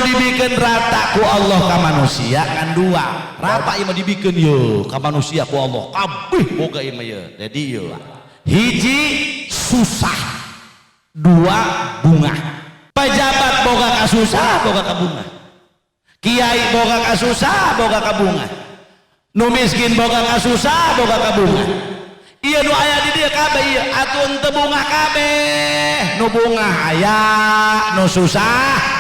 anu dibikin rata ku Allah ka manusia kan dua rata ieu mah dibikin ye ka manusia ku Allah kabeh boga ieu mah ye jadi ye hiji susah dua bunga pejabat boga ka susah boga ka bunga kiai boga ka susah boga ka bunga nu miskin boga ka susah boga ka bunga iya nu aya di dieu kabeh ieu atuh teu bunga kabeh nu bunga aya nu susah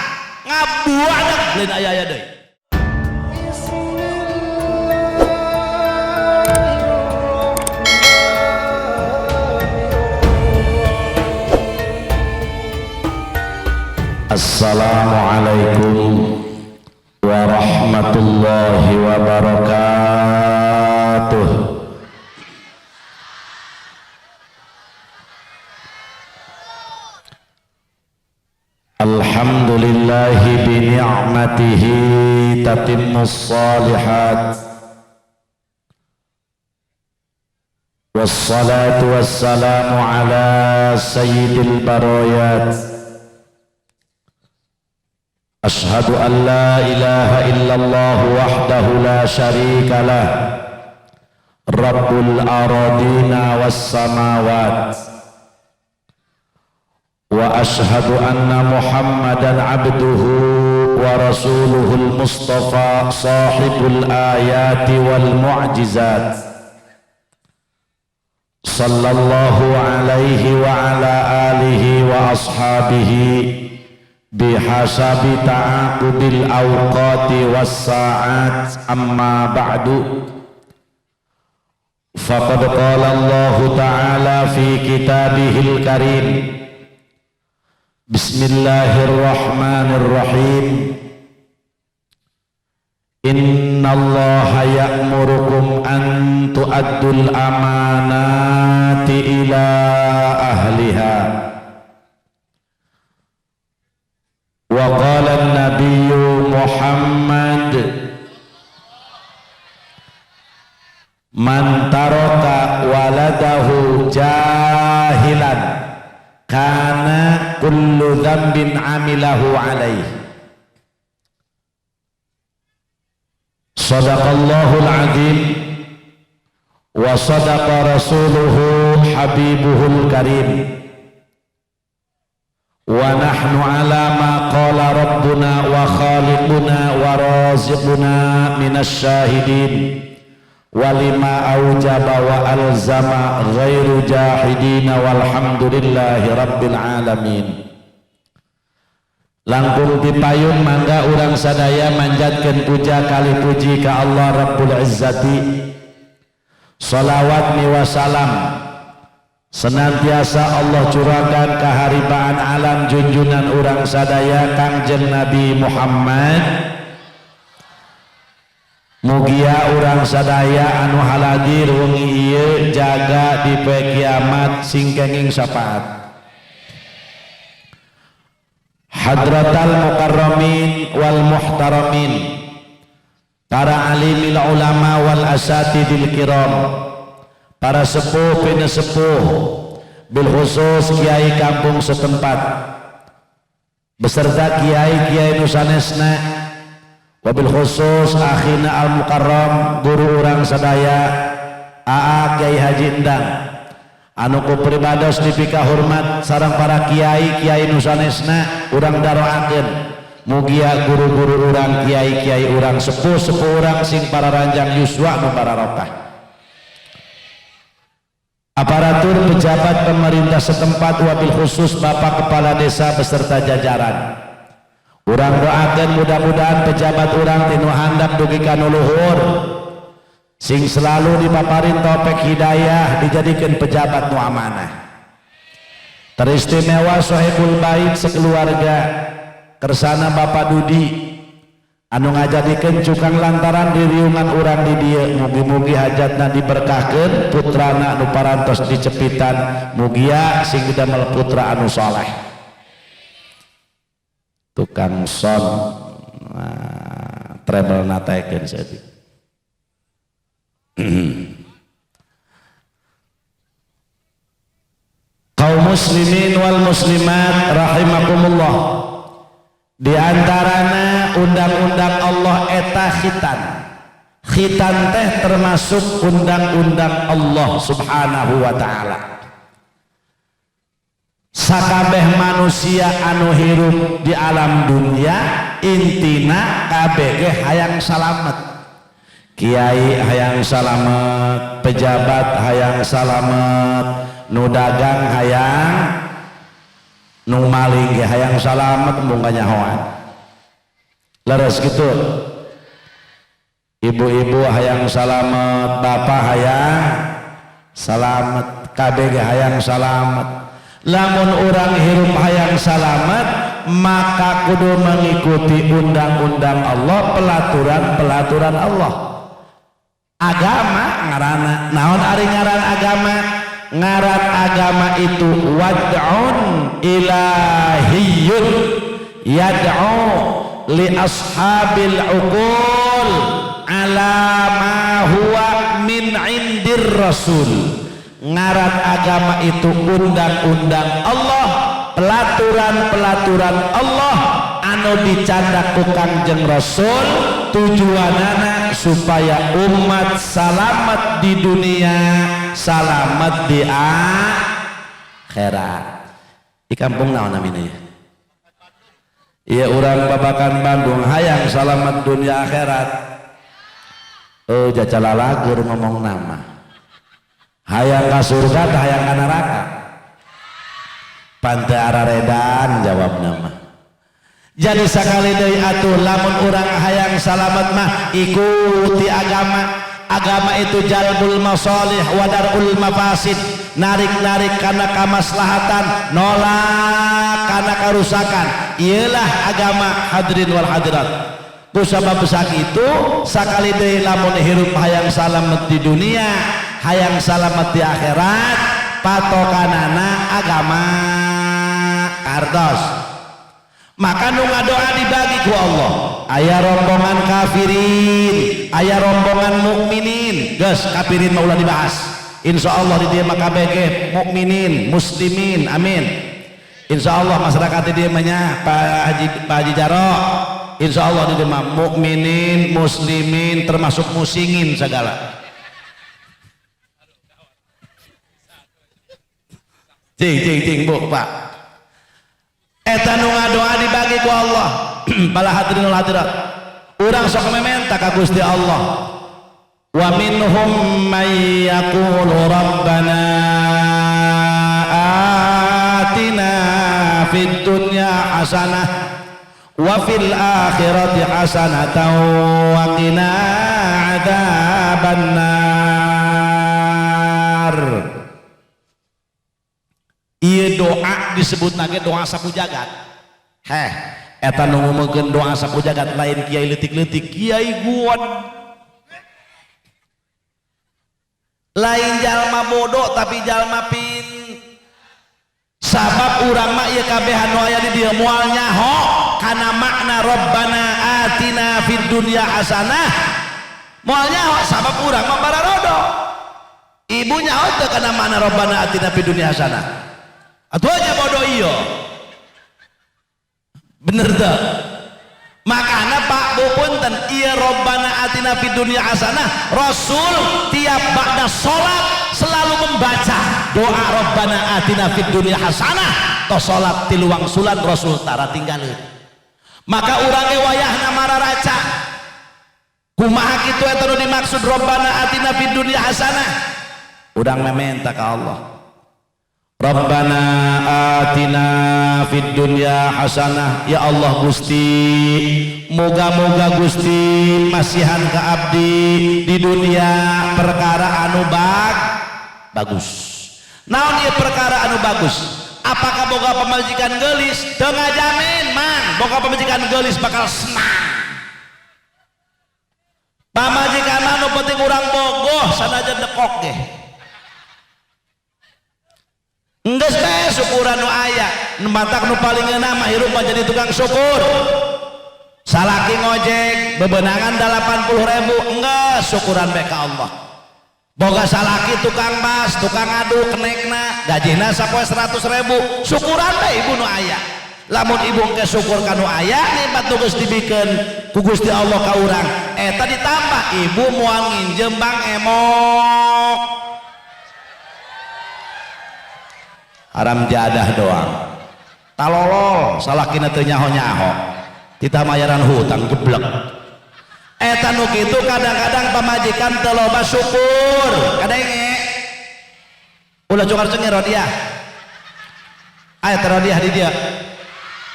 ngabuadak lain aya deui. Assalamualaikum warahmatullahi wabarakatuh. Alhamdulillahi bi ni'matihi tatimmus shalihat wassalatu wassalamu ala sayyidil barayat ashhadu an la ilaha illallah wahdahu la syarika lah rabbul aradina was samawat wa ashhadu anna muhammadan abduhu wa rasuluhul mustafa sahibul ayati wal mu'jizat sallallahu alaihi wa ala alihi wa ashabihi bihasabi ta'aqubil awqati was sa'at amma ba'du faqad qala Allah ta'ala fi kitabihil karim bismillahirrahmanirrahim innallaha ya'murukum an tu'addul amanati ila ahliha wa qala an-nabiyyu Muhammad man taraka waladahu jahilan kana kullu dzambin amilahu alaih. Sadaqallahul azim wa sadaqa rasuluhu habibuhul karim wa nahnu ala ma qala rabbuna wa khaliquna wa raziquna minasy syahidin wa lima aujaba wa alzama ghairu jahidina walhamdulillahi rabbil alamin. Langkung dipayung mangga urang sadaya manjatkeun puja kali puji ka Allah Rabbul Izzati salawat miwa salam senantiasa Allah curahkan keharibaan alam junjunan urang sadaya Kangjeng Nabi Muhammad. Mugia urang sadaya anu haladir wengi ieu jaga di poe kiamat sing kenging syafaat. Hadratal mukarramin wal muhtaramin, para alimil ulama wal asatidil kiram, para sepuh pinesepuh bil khusus kiai kampung setempat beserta kiai-kiai nusanesna, wabil khusus akhina al mukarram guru urang sadaya Aa Kiai Haji Endang anu ku pribados dipika hormat sareng para kiai-kiai nusanesna urang daroakeun mugia guru-guru urang kiai-kiai urang sepuh-sepuh urang sing para ranjang yuswa nu barokah. Aparatur pejabat pemerintah setempat wabil khusus Bapak Kepala Desa beserta jajaran. Urang doakeun mudah-mudahan pejabat urang tinu handap dugi ka nu luhur sing selalu dipaparin taufik hidayah dijadikan pejabat nu amanah. Teristimewa sohibul bait sekeluarga kersana Bapak Dudi anu ngajadikeun cukang lantaran di riungan urang di dieu mugi-mugi hajatna diberkahkeun putrana anu parantos dicepitan mugia sing damel putra anu saleh. Tukang son treble nataikeun saeutik. Kaum muslimin wal muslimat rahimakumullah, Di antarana undang-undang Allah eta khitan. Khitan teh termasuk undang-undang Allah subhanahu wa ta'ala. Sakabeh manusia anu hirup di alam dunia intina kabeh ge hayang salamet. Kiai hayang salamet, pejabat hayang salamet, nu dagang hayang, nu maling ge hayang salamet, embung kanyahoan. Leres gitu. Ibu-ibu hayang salamet, bapak hayang salamet, kabeh ge hayang salamet. Lamun orang hirup hayang salamet, maka kudu mengikuti undang-undang Allah, pelaturan-pelaturan Allah. Agama ngaranna naon ari ngaran agama? Ngaran agama itu wad'un ilahiyyun yad'u li ashabil uqul ala ma huwa min indir rasul. Ngaran agama itu undang-undang Allah, pelaturan-pelaturan Allah anu dicandak ku Kangjeng Rasul, tujuanana supaya umat salamet di dunia, salamet di akhirat. Di kampung naon namina ya? Iya urang Babakan Bandung hayang salamet dunia akhirat. Oh jacalalagur ngomong nama. Hayang ka surga teh hayang ka neraka. Pante araredan jawab nama. Jadi sakali deui atuh lamun urang hayang salamet mah ikuti agama. Agama itu jalbul masalih wa darul mafasid, narik-narik kana kamaslahatan, nolak kana karusakan. Iyalah agama hadirin wal hadirat. Ku sabab sakitu sakali deui lamun hirup hayang salamet di dunia, hayang salamet di akhirat, patokanana agama kardos. Maka nu ngadoa dibagi ku Allah, aya rombongan kafirin, aya rombongan mukminin. Geus kafirin mah ulah dibahas. Insyaallah di dieu mah kabeh ge mukminin, muslimin, amin. Insyaallah masyarakat di dieu mah nya Pak Haji Jaro, insyaallah di dieu mah mukminin, muslimin termasuk musingin segala. Cing Bu Pak. Eta nu ngadoa dibagi ku Allah. Bala hadirin wal hadirat, urang sok mementa ka Gusti Allah. Wa minhum may yaqulu rabbana atina fid dunya hasanah wa fil akhirati hasanatan wa qina adzabannar. Ieu doa disebut nage doa sapu jagat. Heh, eta nu ngomongkeun doa sapu jagat lain kiai leutik-leutik, kiai guat. Lain jalma bodoh tapi jalma pin. Sabab urang mah ieu kabeh anu aya di dieu moal nyaho kana makna Rabbana atina fid dunya hasanah. Moal nyaho sabab urang mah bararodo. Ibu nyaho teu kana makna Rabbana atina fid dunya hasanah. Atuh aja bodoh iyo. Bener dah. Makanya Pak Bu punten, iya Rabbana atina fid dunya hasanah. Rasul tiap ba'da sholat selalu membaca doa Rabbana atina fid dunya hasanah. Toh sholat tiluang sulat Rasul tara tinggalin. Maka urang wayahna mararaca. Kumaha kitu eta nu dimaksud Rabbana atina fid dunya hasanah. Urang mementa ka Allah. Rabbana atina fid dunya hasanah. Ya Allah Gusti, moga-moga Gusti masihan ka abdi di dunia perkara anu bagus. Naon ieu perkara anu bagus? Apakah boga pamajikan geulis? Teu ngajamin man boga pamajikan geulis bakal senang. Pamajikan anu penting urang bogoh sanajan dekok ge. Enggeus teh syukuran nu aya, nu batak nu paling euna mah hirup mah jadi tukang syukur. Salaki ngojek bebenangan 80.000, enggeus syukuran bae ka Allah. Boga salaki tukang bas, tukang adu kenekna, gajina sapoe 100.000, syukuran bae ibu nu aya. lamun ibu ke syukur kanu aya nikmat nu geus dibikeun ku Gusti Allah ka urang eta ditambah ibu moal nginjem bang emok haram jadah doang talolol salakina teu nyaho-nyaho ditamayaran hutang geblek eta nu kitu kadang-kadang pamajikan teu loba syukur kadenge ulah cokar cengi Rodiah aya teh Rodiah di dieu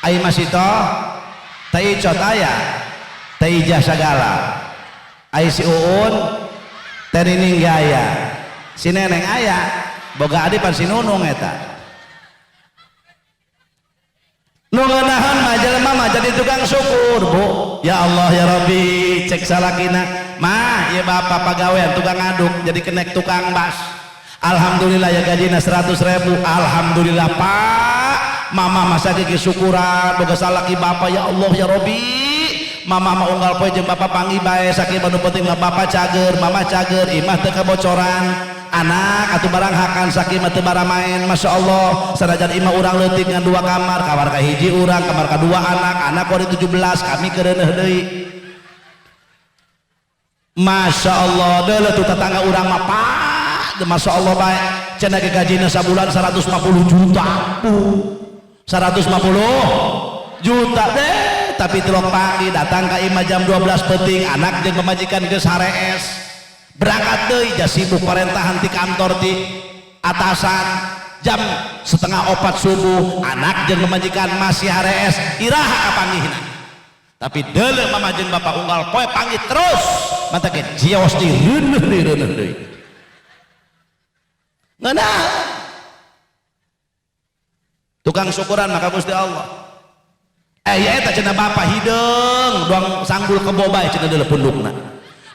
ai masito teh icot aya teh ijah sagala ai si uun teh nining aya si neneng aya boga adi pan si nunung eta nu ngeunaheun mah jelema mah jadi tukang syukur bu ya Allah ya Rabbi cek salakina mah ieu bapak pagawean tukang ngaduk jadi kenek tukang bas alhamdulillah ya gajina 100.000 alhamdulillah pak mama masa gigi syukuran boga salaki bapak ya Allah ya Rabbi mama mah unggal poe jeung bapak panggih bae saking anu penting mah bapak cager mama cager imah teu kabocoran anak atuh barang hakan saking mah teu bara main Masya Allah sanajan imah urang leutik ngan 2 kamar kamar ka hiji urang kamar ka 2 anak kori 17 kami kereuneuh deui Masya Allah deuleu tuh tetangga urang mah pak Masya Allah bae cenah ge gajina sabulan 150 juta 150 juta deh tapi telok pagi datang ke imah jam 12 penting anak jeung pemajikan geus harees berangkat deui jah sibuk parentahan ti kantor ti atasan jam 3:30 subuh anak jeung pemajikan masih harees iraha kapanggihna tapi deuleu mama jeung bapak unggal poe panggih terus mata ge jios di reuneuh deui ngeunah tukang syukuran maka Gusti Allah ya eta cenah bapak hideung doang sanggul keboba cenah deuleu pundukna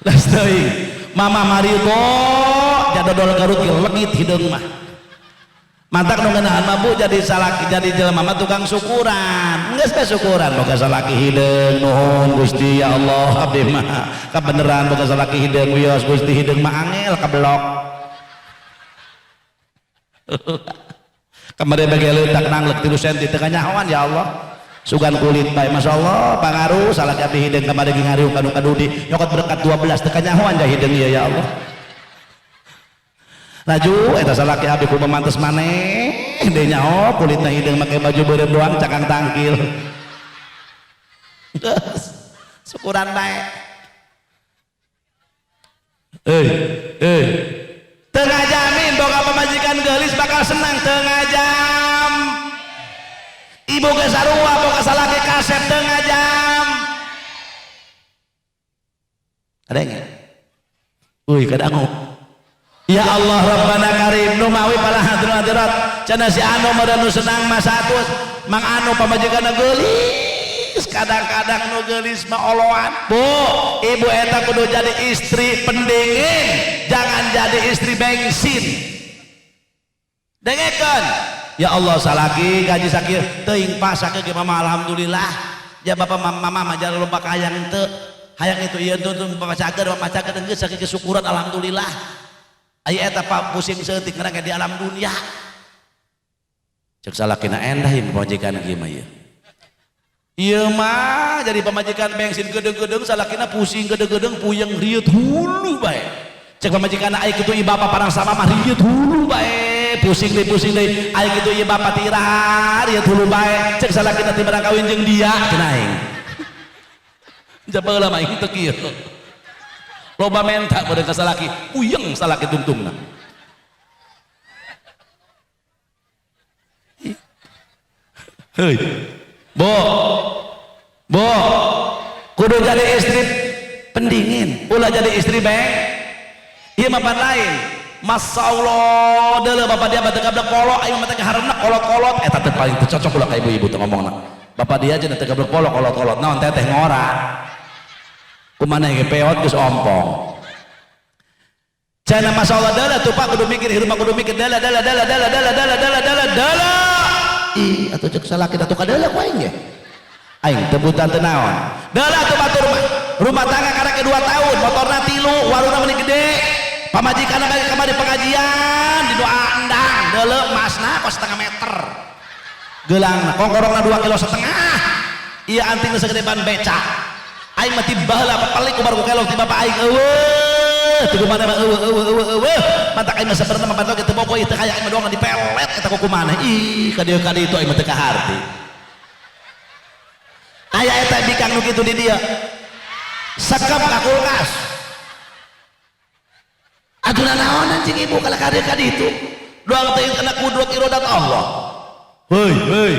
das deui mama marido jadodol garut legit hideung mah mantak nu ngeunaheun mah bu jadi salaki jadi jelema mah tukang syukuran geus teh syukuran boga salaki hideung nuhun Gusti ya Allah abdi mah kabeneran boga salaki hideung wios Gusti hideung mah angel kablok kemarin bagi leutak nanglek 3 cm teu kanyahoan ya Allah sugan kulit bae Masya Allah pangaruh salah abdi hideung kamari ge ngariung kanu kadudi nyokot berkat 12 teu kanyahoan dah hideung ieu ya Allah laju eta salaki abdi kudu mantes maneh deui nyaho kulitna hideung make baju beureum doang cakang tangkil syukuran bae teu ngajamin boga pamajikan geulis bakal senang teu ngajam ibu ge sarua boga salaki kaset teu ngajam kadenge euy kadangu ya Allah Rabbana Karim nu mawi pala hadrul hadirat cenah si anu meureun nu senang mah satus mang anu pamajikan geulis kadang-kadang nu geulis mah oloan bu ibu eta kudu jadi istri pendingin jangan jadi istri bensin dengekeun ya Allah salaki gaji sakieu teuing pak sakieu ge mama alhamdulillah ya bapak mama mah jalur lomba hayang teu hayang itu ieu tuh bapak cager geus sakieu syukuran alhamdulillah aya eta pak pusing seutik ngarana di alam dunia cek salakina endah ieu pamajikan kieu mah ieu ieu mah jadi pamajikan bensin gedeung-gedeung salakina pusing gedeung-gedeung puyeng riut hulu bae cek pamajikan aya kitu ieu bapak parang sama mah riut hulu bae pusing deui aya kitu ieu bapak tirah riut hulu bae cek salakina ti barang kawin jeung dia cenah aing jabeula mah aing teu kieu loba menta beureun ka salaki puyeng salaki tungtungna heuy bo kudu jadi istri pendingin ulah jadi istri beng ieu mah pan lain Masya Allah deuleu bapak dia bateung gablek polo ayo mah teh hareumna kolot-kolot eta teh paling teu cocok ulah ka ibu-ibu teh ngomongna bapak dia aja teh gablek polo kolot-kolot naon teh ngora kumaneh ge peot geus ompong cenah Masya Allah deuleu tuh pak kudu mikir hirup kudu mikir deuleu ih atuh cek salaki atuh kadeuleu ku aing ge aing tebutan teu naon deuleu atuh batur rumah tangga karek 2 tahun motorna 3 warungna meuni gede pamajikanna kamari pengajian di doa endang deuleu emasna kos 1/2 meter gelang kongkorongna 2,5 kilo iya anting segede ban beca aing mah tibaheula pepelik ku baru kelok ti bapak aing eueuh teu kumaha mah eueuh mantak aing mah sabarna mah bantok teu bogoh teu kaya aing mah doang dipelet eta ku kumaha ih ka dieu itu aing mah teu kaharti aya eta bikang nu kitu di dieu sekep ka kulkas aduna naon anjing ibu kala kadieu ka ditu doang teh kena kudrat iradat Allah heuy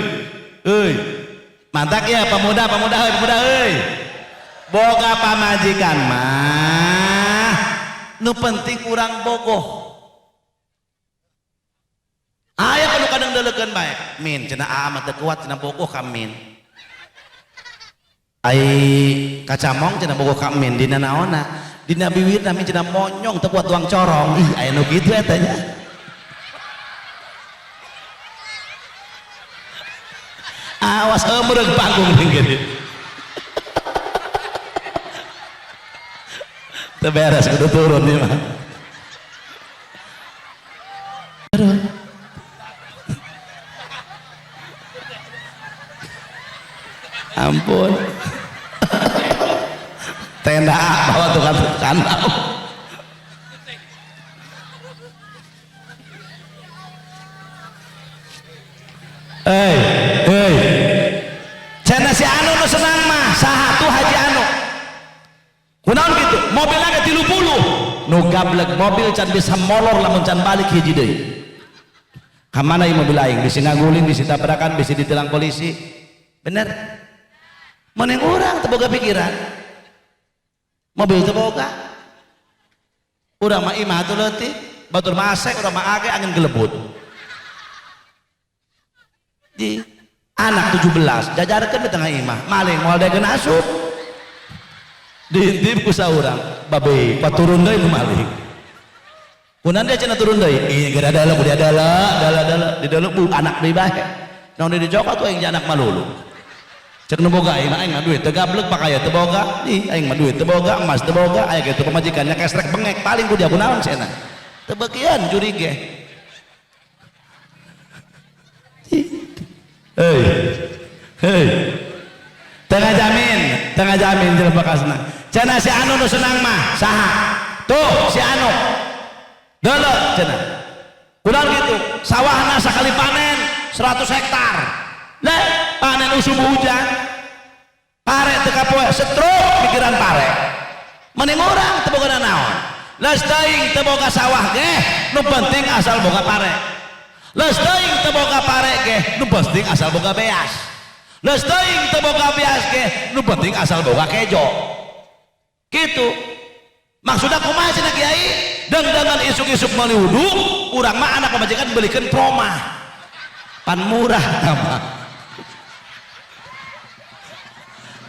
mantak ya pemuda heuy boga pamajikan mah nu penting urang bogoh aya kanu kadang deulekeun bae min cenah amat teu kuat cenah bogoh ka min ai kacamong cenah bogoh ka min dina naonna dina bibirna min cenah monyong teu kuat tuang corong ih aya nu kitu eta nya awas meureg panggung gini terberes kudu turun nih mah aduh ampun tenda bawa tukang sandal cenah si anu nu senang mah saha tuh Haji Anu kunaon gitu mobilnya ke 30 nu gablek mobil can bisa molor lamun can balik hiji deui ka mana ieu mobil aing bisi ngaguling bisi tabrakan bisi ditilang polisi bener meneng urang teu boga pikiran mobil teu boga urang mah imah atuh leutik batur mah asek urang mah age angin gelebut di anak 17 jajarkeun di tengah imah maling moal daekeun asup diintip ku saurang babe paturun deui nu maling kunaon dia cenah turun deui ieu geura adalah ku dia adalah di dalam bu anak deui bae naon di jokot tuh aing anak malulu cek nu boga imah aing mah duit teu gablek pakaya teu boga ih aing mah duit teu boga emas teu boga aya kitu pamajikannya kesrek bengek paling ku dia kunaon cenah teu beukian juri ge hei tengah jamin jelema bekasna cenah si anu nu senang mah saha tuh si anu deuleu cenah kunaon kitu sawahna sakali panen 100 hektar leh panen usum hujan pare teu kapoe setruk pikiran pare mending urang teu boga naon leus teuing teu boga sawah ge nu penting asal boga pare leus teuing teu boga pare ge nu penting asal boga beas leus teuing teu boga beas ge nu penting asal boga kejo kitu maksudna kumaha cenah kiai dengan isuk-isuk meuli wudu urang mah anak pamajikan beulikeun promah pan murah mah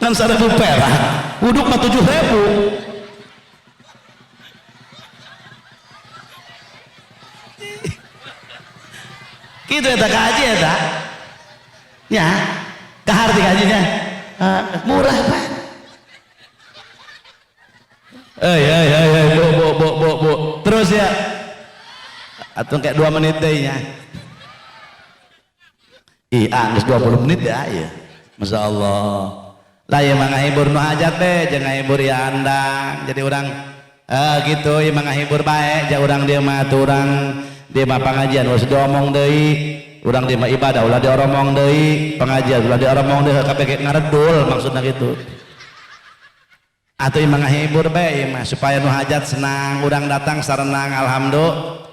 kan 1.000 perak wudu mah 7.000 gitu eta kaji eta nya kaharti kajinya murah Pak bu terus ya atau kayak 2 menit deh nya geus 20 menit ya ya Masya Allah lah ya mah ngahibur nu hajat deh jangan ngahibur ya andang jadi orang gitu ya mah ngahibur bae ja urang dia mah urang dia mah pengajian ulah diomong deui urang dia mah ibadah ulah dioromong deui pengajian ulah dioromong deui kabeh ngaredul maksudna gitu atuh imah ngahibur bae imah supaya nu hajat senang urang datang sarenang alhamdulillah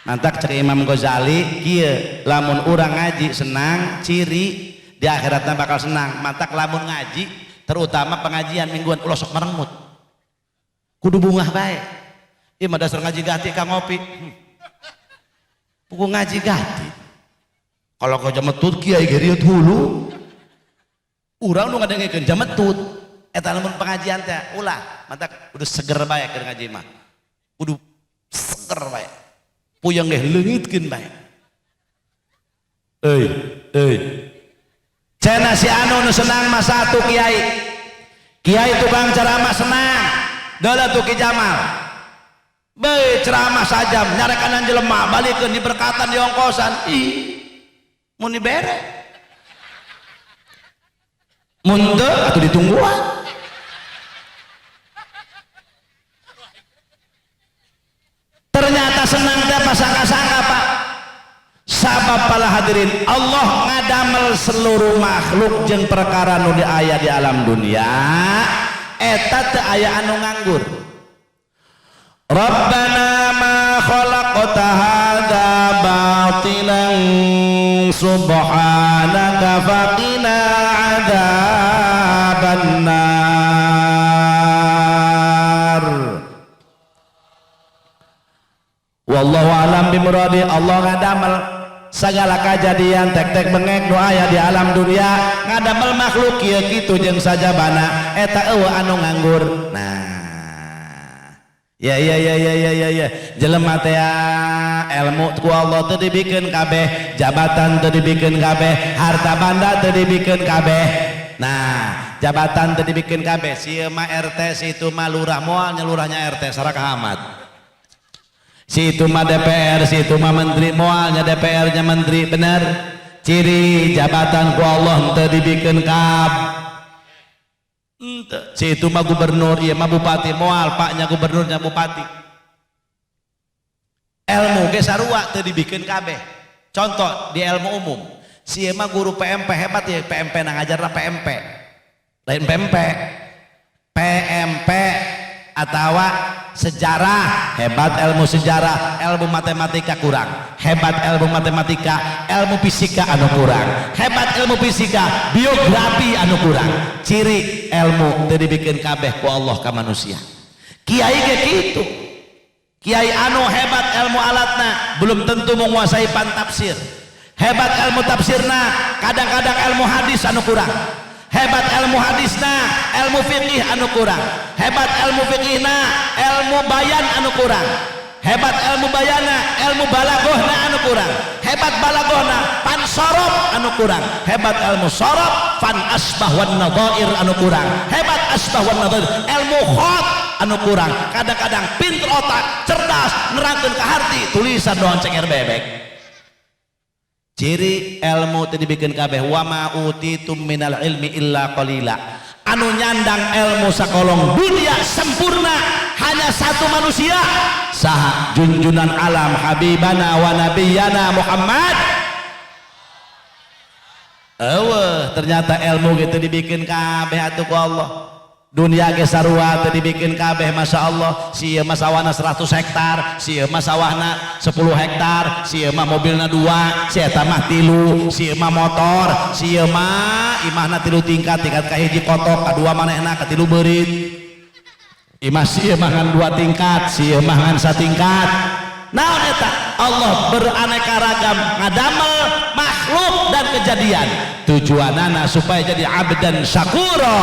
mantak cek Imam Ghazali kieu lamun urang ngaji senang ciri di akhiratna bakal senang mantak lamun ngaji terutama pengajian mingguan ulah sok merengut kudu bungah bae ieu mah dasar ngaji gati ka ngopi buku ngaji gati kalau kau jametut kiai geriut hulu urang nu ngadengekeun jametut eta lamun pengajian teh ulah mantak kudu seger bae keur ngaji mah kudu seger bae puyeng ge leungitkeun bae cenah si anu nu senang mah satu kiai tukang ceramah senang deuleu tuh Ki Jamal bae ceramah sajam nyarekanan jelema balikeun diberkatan di ongkosan ih mun dibere muntah atau ditungguan. Ternyata senang apa sangka-sangka Pak. Sabab pala hadirin Allah ngadamel seluruh makhluk jeung perkara nu aya di alam dunia eta teu aya anu nganggur. Rabbana ma khalaqta hadza batilan subhanaka faqina adzabannar. Wallahu alam bimuradi. Allah ngadamel segala kejadian tek-tek bengek nu aya di alam dunia ngadamel makhluk kieu kitu jeung sajabana eta eueuh anu nganggur. Nah ya jelema teh ilmu ku Allah teu dibikeun kabeh, jabatan teu dibikeun kabeh, harta banda teu dibikeun kabeh. Nah jabatan teu dibikeun kabeh, si mah RT, si itu mah lurah, moal nyalurahnya RT Sarakah Ahmad, si itu mah DPR, si itu mah menteri, moalnya DPR-nya menteri. Bener ciri jabatan ku Allah teu dibikeun kabeh. Si itu mah gubernur, iya mah bupati, moal paknya gubernurnya bupati. Ilmu ge sarua teu dibikeun kabeh. Contoh di ilmu umum, si mah guru PMP hebat ya, PMP na ngajarna PMP. Lain PMP atawa sejarah, hebat ilmu sejarah, ilmu matematika kurang, hebat ilmu matematika, ilmu fisika anu kurang, hebat ilmu fisika, biografi anu kurang. Ciri ilmu teu dibikeun kabeh ku Allah ka manusia. Kiai ge kitu, kiai anu hebat ilmu alatna belum tentu menguasai pantafsir. Hebat ilmu tafsirna, kadang-kadang ilmu hadis anu kurang. Hebat ilmu hadisna, ilmu fikih anu kurang. Hebat ilmu fikihna, ilmu bayan anu kurang. Hebat ilmu bayana, ilmu balagohna anu kurang. Hebat balagohna, pan sorof anu kurang. Hebat ilmu sorof, fan asbah wan nadhair anu kurang. Hebat asbah wan nadhair, ilmu khot anu kurang. Kadang-kadang pinter otak, cerdas, nerangkeun ka harti, tulisan doang cenger bebek. Ciri ilmu teu dibikeun kabeh. Wa ma utitum minal ilmi illa qalila. Anu nyandang ilmu sakolong dunia sempurna hanya satu manusia, saha junjunan alam habibana wa nabiyana Muhammad. Ternyata ilmu gitu dibikeun kabeh atuh ku Allah. Dunia ge sarua teu dibikeun kabeh, masya Allah. Si ieu mah sawahna 100 hektar, si ieu mah sawahna 10 hektar, si ieu mah mobilna 2, si eta mah 3, si ieu mah motor, si ieu mah imahna 3 tingkat, tingkat kahiji kotok, kadua manehna katilu beurit. Imah si ieu mah ngan 2 tingkat, si ieu mah ngan 1 tingkat. Naon eta? Allah beraneka ragam ngadamel makhluk dan kejadian. Tujuanana supaya jadi abdan syakura,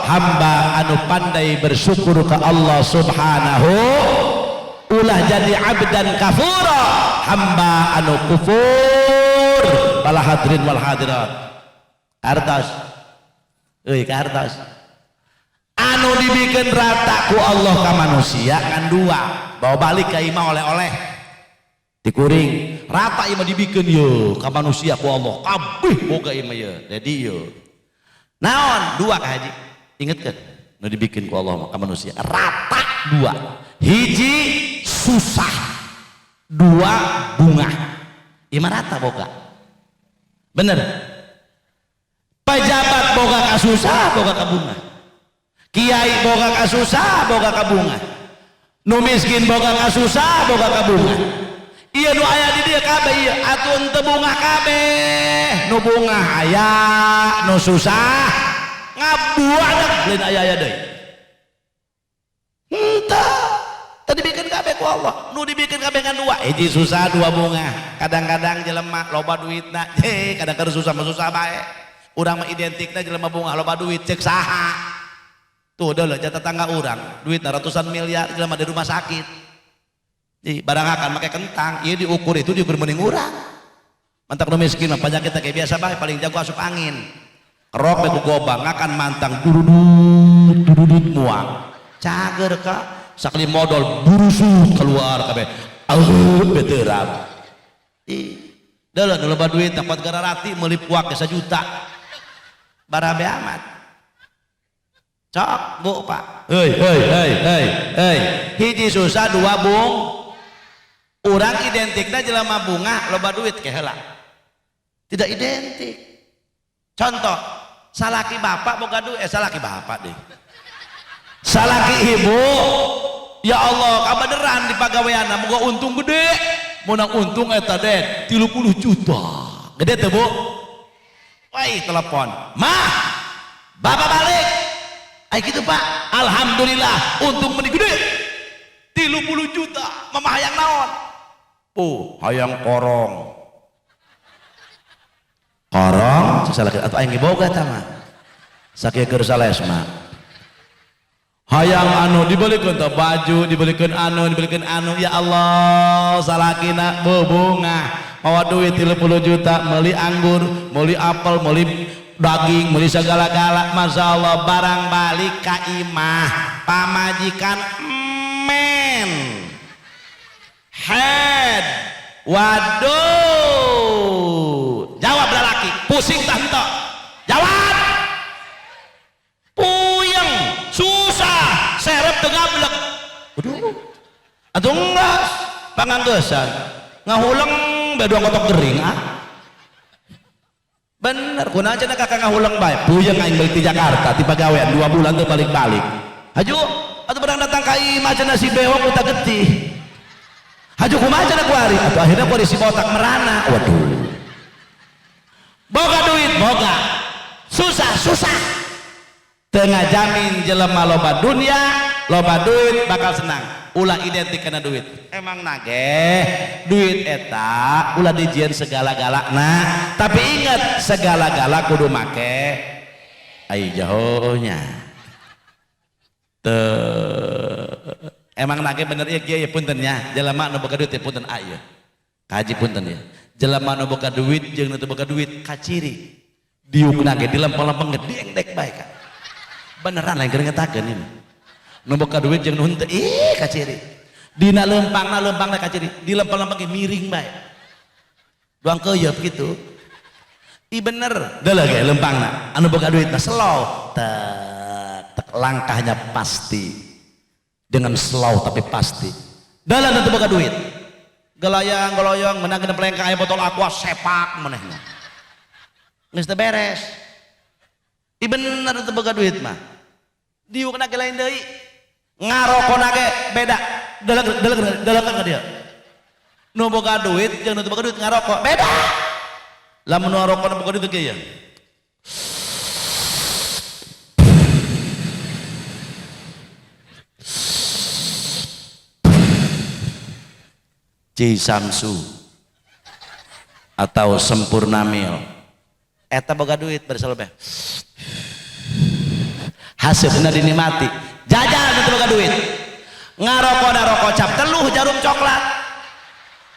hamba anu pandai bersyukur ke Allah subhanahu. Ulah jadi abdan kafura, hamba anu kufur. Bala hadirin wal hadirat, hartos euy ka hartos anu dibikeun rata ku Allah ka manusia kan 2, bawa balik ka imah oleh-oleh dikuring rata imah dibikeun ye ka manusia ku Allah kabeh boga imah ye. Jadi ye naon 2 ka haji ingetkeun nu dibikeun ku Allah ka manusia rata 2, hiji susah, 2 bunga. Imah rata boga bener. Pejabat boga ka susah boga ka bunga, kiai boga ka susah boga ka bunga, nu miskin boga ka susah boga ka bunga. Iya nu aya di dieu kabeh ieu atuh henteu bunga kabeh, nu bunga aya nu susah ngabuadak lain aya deui. Henteu teu dibikeun kabeh ku Allah, nu dibikeun kabeh ngan 2, hiji susah 2 bunga. Kadang-kadang jelema loba duitna kadang-kadang susah mah susah bae. Urang mah identikna jelema bunga loba duit cek saha. Tuh deuleuh jatah tangga urang duitna ratusan miliar, jelema di rumah sakit. Di barang akan make kentang, ieu diukur itu diukur meuning urang. Mantak nu miskin mah penyakitna kayak biasa bae, paling jago asup angin. Kerok ku gobang ngakan mantang durudut muang. Cager ka sakali modal burusut keluar kabeh. Beterab. Deuleuh nu loba duit dapat gara rati meuli puak ke 1 juta. Barabe amat. cok bu pak hei hiji susah dua bung orang identiknya jelema bunga loba duit keheula tidak identik. Contoh salaki bapak boga duit salaki bapak deh salaki ibu ya Allah kabaderan di pagaweana boga untung gede menang untung eta den 30 juta gede tuh bu wah telepon mah bapak balik ay gitu pak alhamdulillah untung meni gede 30 juta mama hayang naon hayang korong salaki atau aing boga tama sakieu keur sales mah hayang anu dibelikeun teh baju dibelikeun anu ya Allah salakina bebunga mawa duit 30 juta meuli anggur meuli apel meuli daging meuli segala-gala Masya Allah barang balik ka imah pamajikan men head waduh jawab lelaki pusing tak henteu jawab puyeng susah serep teu gablek aduh atuh enggas panganggesan ngahulang bedua ngotok gering bener kunaon cenah kakak ngahulang bae puyeng aing balik di Jakarta ti pagawean 2 bulan teu balik-balik haju atuh barang datang ka imah cenah si bewok uta getih haju kumaha cenah kuari atuh akhirnya kuari si botak merana waduh boga duit boga susah tengah jamin jelema loba dunia loba duit bakal senang ulah identik kena duit emang nage duit eta ulah dijieun segala-galana tapi ingat segala-gala kudu make ai jauhnya emang nage bener ya kieu punten nya jelema nu boga duit punten aya kaji punten ya jelema nu boga duit jeung nu teu boga duit kaciri diukna ge dilempeng-lempeng diengdek bae kan beneran lain ngetakeun ini nu boga duit jeung nu henteu kaciri dina lempangna kaciri dilempeng-lempeng ge miring bae doang keuyeup kitu bener deuleuh ge lempangna anu boga duit mah slow tek langkahnya pasti dengan slow tapi pasti dalam nu teu boga duit gelayang-gelayang menang kena pelengka aya botol aqua sepak manehna geus teu beres bener teu boga duit mah diukna ge lain deui ngarokona ge beda deuleuh ka dia nu boga duit jeung nu teu boga duit ngarokok beda lamun nu ngarokok nu boga duit ge ya Cisamsu atau Sempurnamil eta boga duit bersalobeh hasilna dinikmati jajal itu boga duit ngarokok cap teluh jarum coklat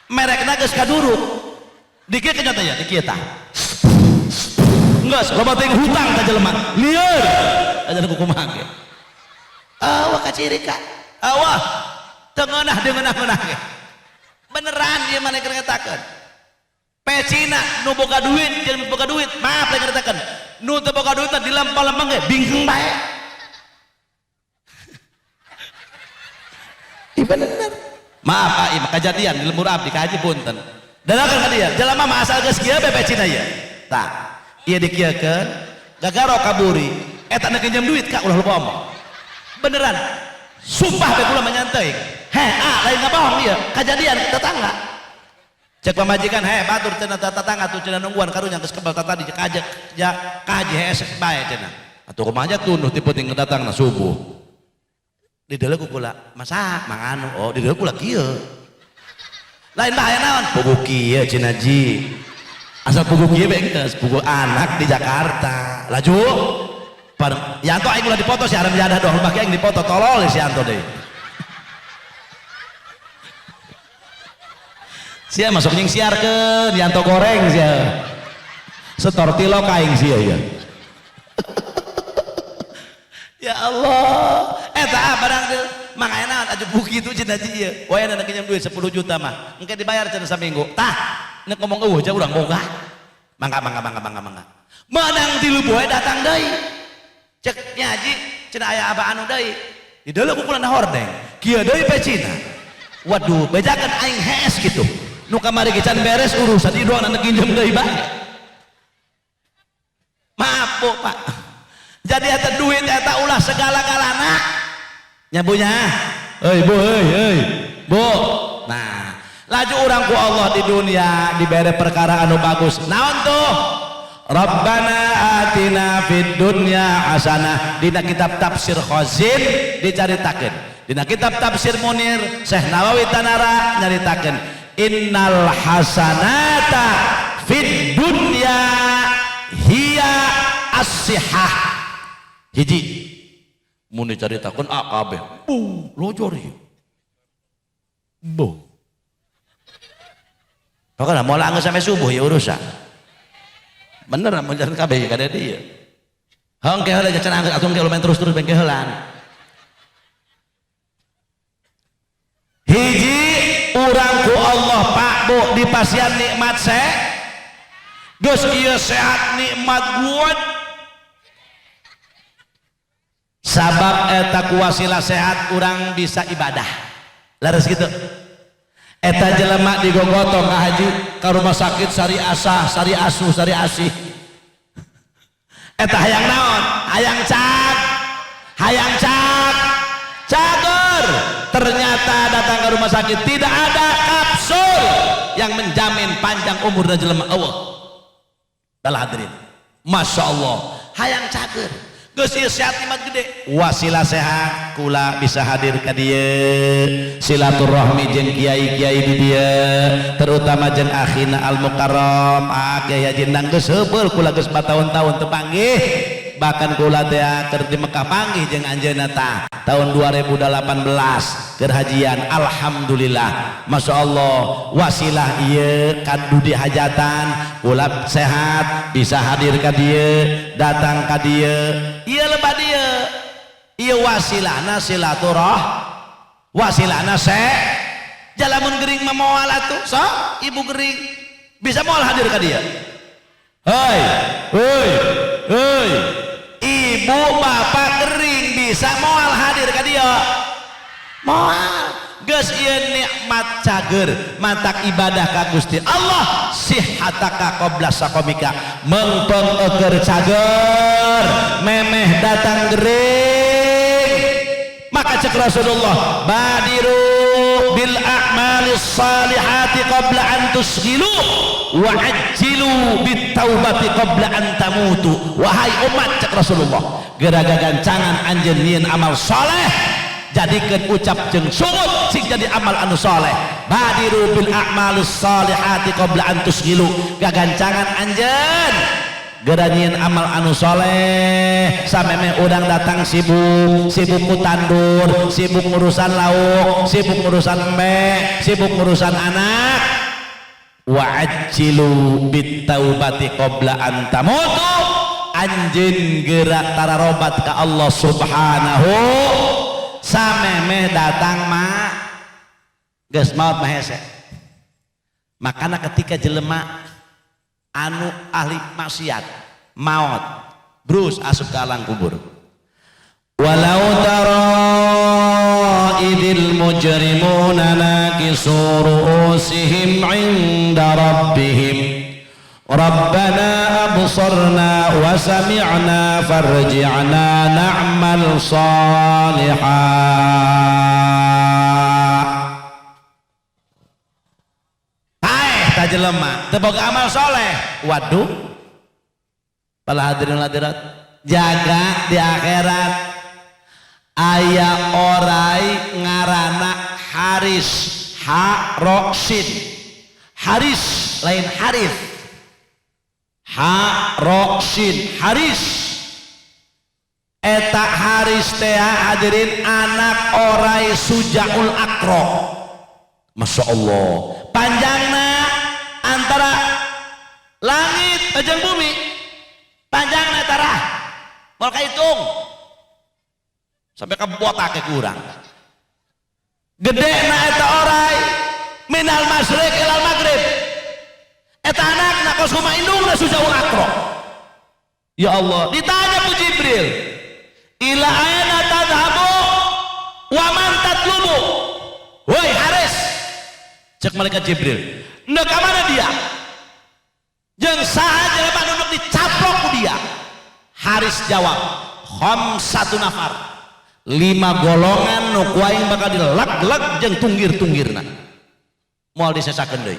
merekna geus kaduruk dikieu nya teh ya dikieu tah geus loba teh hutang ka jelema lieur aja kumaha ge awah kaciri ka awah teu ngeunah deungeunah ge beneran dia mana keur ngatakeun pecina nu boga duit jeung nu boga duit maaf lain ngatakeun nu teu boga duit teh dilempeng-lempeng ge bingkeng bae bener maaf ai kejadian di lembur abdi kaji punten dalakan ka dia jelema mah asal geus kieu pecina ieu tah ieu dikieukeun gagaro kaburi eta nu pinjem duit ka ulah lupa omong beneran sumpah bae kula menyanteuing lain ngabohong ieu kejadian tetangga cek pamajikan batur cenah tetangga tuh cenah nungguan karunya geus kebal tadi kajek kaji hesek bae cenah atuh kumaha aja tunduh tipe ting datangna subuh di deuleu ku kula masak manganu oh di deuleu kula kieu lain bahaya naon pugu kieu cenah ji asal pugu kieu bae geus pugu anak di Jakarta laju Yanto aing ulah dipoto si Aram Jadah doang make aing dipoto tolol si Yanto deui sia masuk nying siarkeun Yanto goreng sia setor tilo kaing sia ya ya Allah eta barang teu mangana naon aju buki itu cenah ieu wayana pinjam duit 10 juta mah engke dibayar cenah saminggu tah nek ngomong eueuh aja urang boga mangga menang 3 poe datang deui cek nyaji cenah aya aba anu deui di deuleu kukulan hordeng kieu deui pecina waduh bejakeun aing hees kitu nu kamari ge can beres urusan di doang anak kinjem deui bae maaf Bu Pak jadi eta duit eta ulah segala-galana nya Bu nya euy Bu euy Bu nah laju orang ku Allah di dunia diberi perkara anu bagus naon tuh Rabbana atina fid dunya hasanah dina kitab tafsir Khazin dicaritakeun dina kitab tafsir Munir Syekh Nawawi Tanara nyaritakeun innal hasanata fid dunya hiya as-sihah hiji mun dicaritakeun kabeh lojor ieu bu pokoknya mau langgar sampai subuh ya urusan bener mau jalan kabeh kada dia hong keheula jangan angkat atung lumayan terus-terus ben kehelan hiji urang ku Allah Pak Bu dipasian nikmat geus ieu sehat nikmat buat sabab eta ku wasilah sehat urang bisa ibadah laras gitu eta jelema digogotong ka haji ka rumah sakit sari asah sari asuh sari asih eta hayang naon hayang cager ternyata datang ke rumah sakit tidak ada kapsul yang menjamin panjang umur dan jelema Allah dalah hadirin Masya Allah hayang cager geus ieu sehat nikmat gede wasilah sehat kula bisa hadir ka dieu silaturahmi jeung kiai-kiai di dieu terutama jeung akhina al mukarram Kiai Haji Endang geus heubeul kula geus batahun-tahun teu panggih bahkan kula teh keur di Mekah panggih jeung anjeunna tah tahun 2018 keur hajian alhamdulillah Masya Allah wasilah ieu kadu di hajatan kula sehat bisa hadir ka dieu datang ka dieu ieu lebah dieu ieu wasilahna wasilahna jalamun gering mah moal atuh sok ibu gering bisa moal hadir ka dieu heuy ibu bapak gering bisa moal hadir ka dieu moal geus ieu nikmat cager matak ibadah ka Gusti Allah sihataka qabla saqamika mengpeng eger cager memeh datang gering maka cek Rasulullah badiru bil a'malis salihati qabla an tusghilu wa ajjilu bit taubati qabla an tamutu wahai umat cek Rasulullah geraga gancangan anjeun nyieun amal saleh jadikan ucap jeung sungut sing jadi amal anu saleh badiru bil a'malis salihati qabla an tusghilu gagancangan anjeun geranyin amal anu saleh samemeh udang datang sibuk ku tandur sibuk ngurusan lauk sibuk ngurusan embe sibuk ngurusan anak wa ajjilu bit taubati qabla an tamutu anjeun gerak tararobat ka Allah subhanahu samemeh datang mah geus maot mah hese makana ketika jelema anu ahli maksiat maot brus asup ka alam kubur walau tara idil mujrimuna nakisu ru'usihim 'inda rabbihim Rabbana absarna wa sami'na farji'na na'mal salihah ta jelema teu boga amal soleh waduh para hadirin hadirat jaga di akhirat aya orai ngaranna Haris Haroksin Haris lain Haris Haroksin Haris eta Haris teh hadirin anak orai Sujaul Akro Masya Allah panjangna antara langit jeung bumi panjangna tarah moal kahitung sampai ka botak ke urang gedena eta orai minal masyriq ilal maghrib eta anakna kos kumaha indungna Sujaul Akro ya Allah ditanya ku Jibril ila aina tadhabu wa man tatlubu. Woi Haris, cek malaikat Jibril, ndak ka mana dia jeung saha jelema nu dicaplok ku dia. Haris jawab, khamsatu nafar, 5 golongan nu ku aing bakal dileg-leg jeung tunggir-tunggirna. Moal disesakeun deui.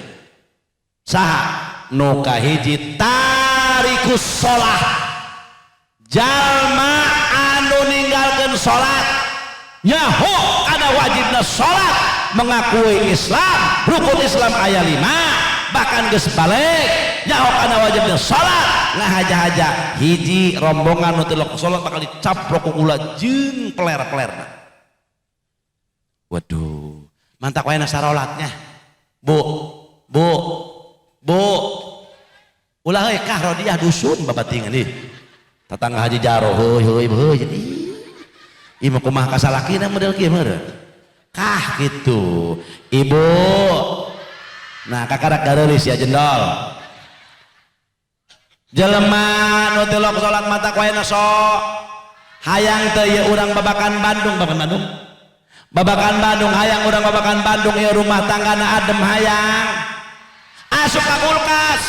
Saha? Nu kahiji tarikus shalah, jalma anu ninggalkeun salat, nyaho kana wajibna salat, mengakui Islam, rukun Islam aya 5, bahkan geus balik nyaho kana wajibna salat, ngahaja-haja hiji rombongan nu teu salat bakal dicaprok ku ulah jeung peler-pelerna. Waduh, mantak wae na sarolatnya. Bu, ulah heuy kah Rodiah dusun babatingan ieu. Tatangga Haji Jaro, heuy jadi. Ieu mah kumaha kasalakina model kieu meureun. Kah gitu. Ibu. Nah, kakarak gareulis ya jendol. Jelema nu teu lok salat mata kuayana sok hayang teu ieu urang babakan Bandung. Babakan Bandung hayang urang babakan Bandung ieu rumah tanggana adem hayang. Asup ka kulkas.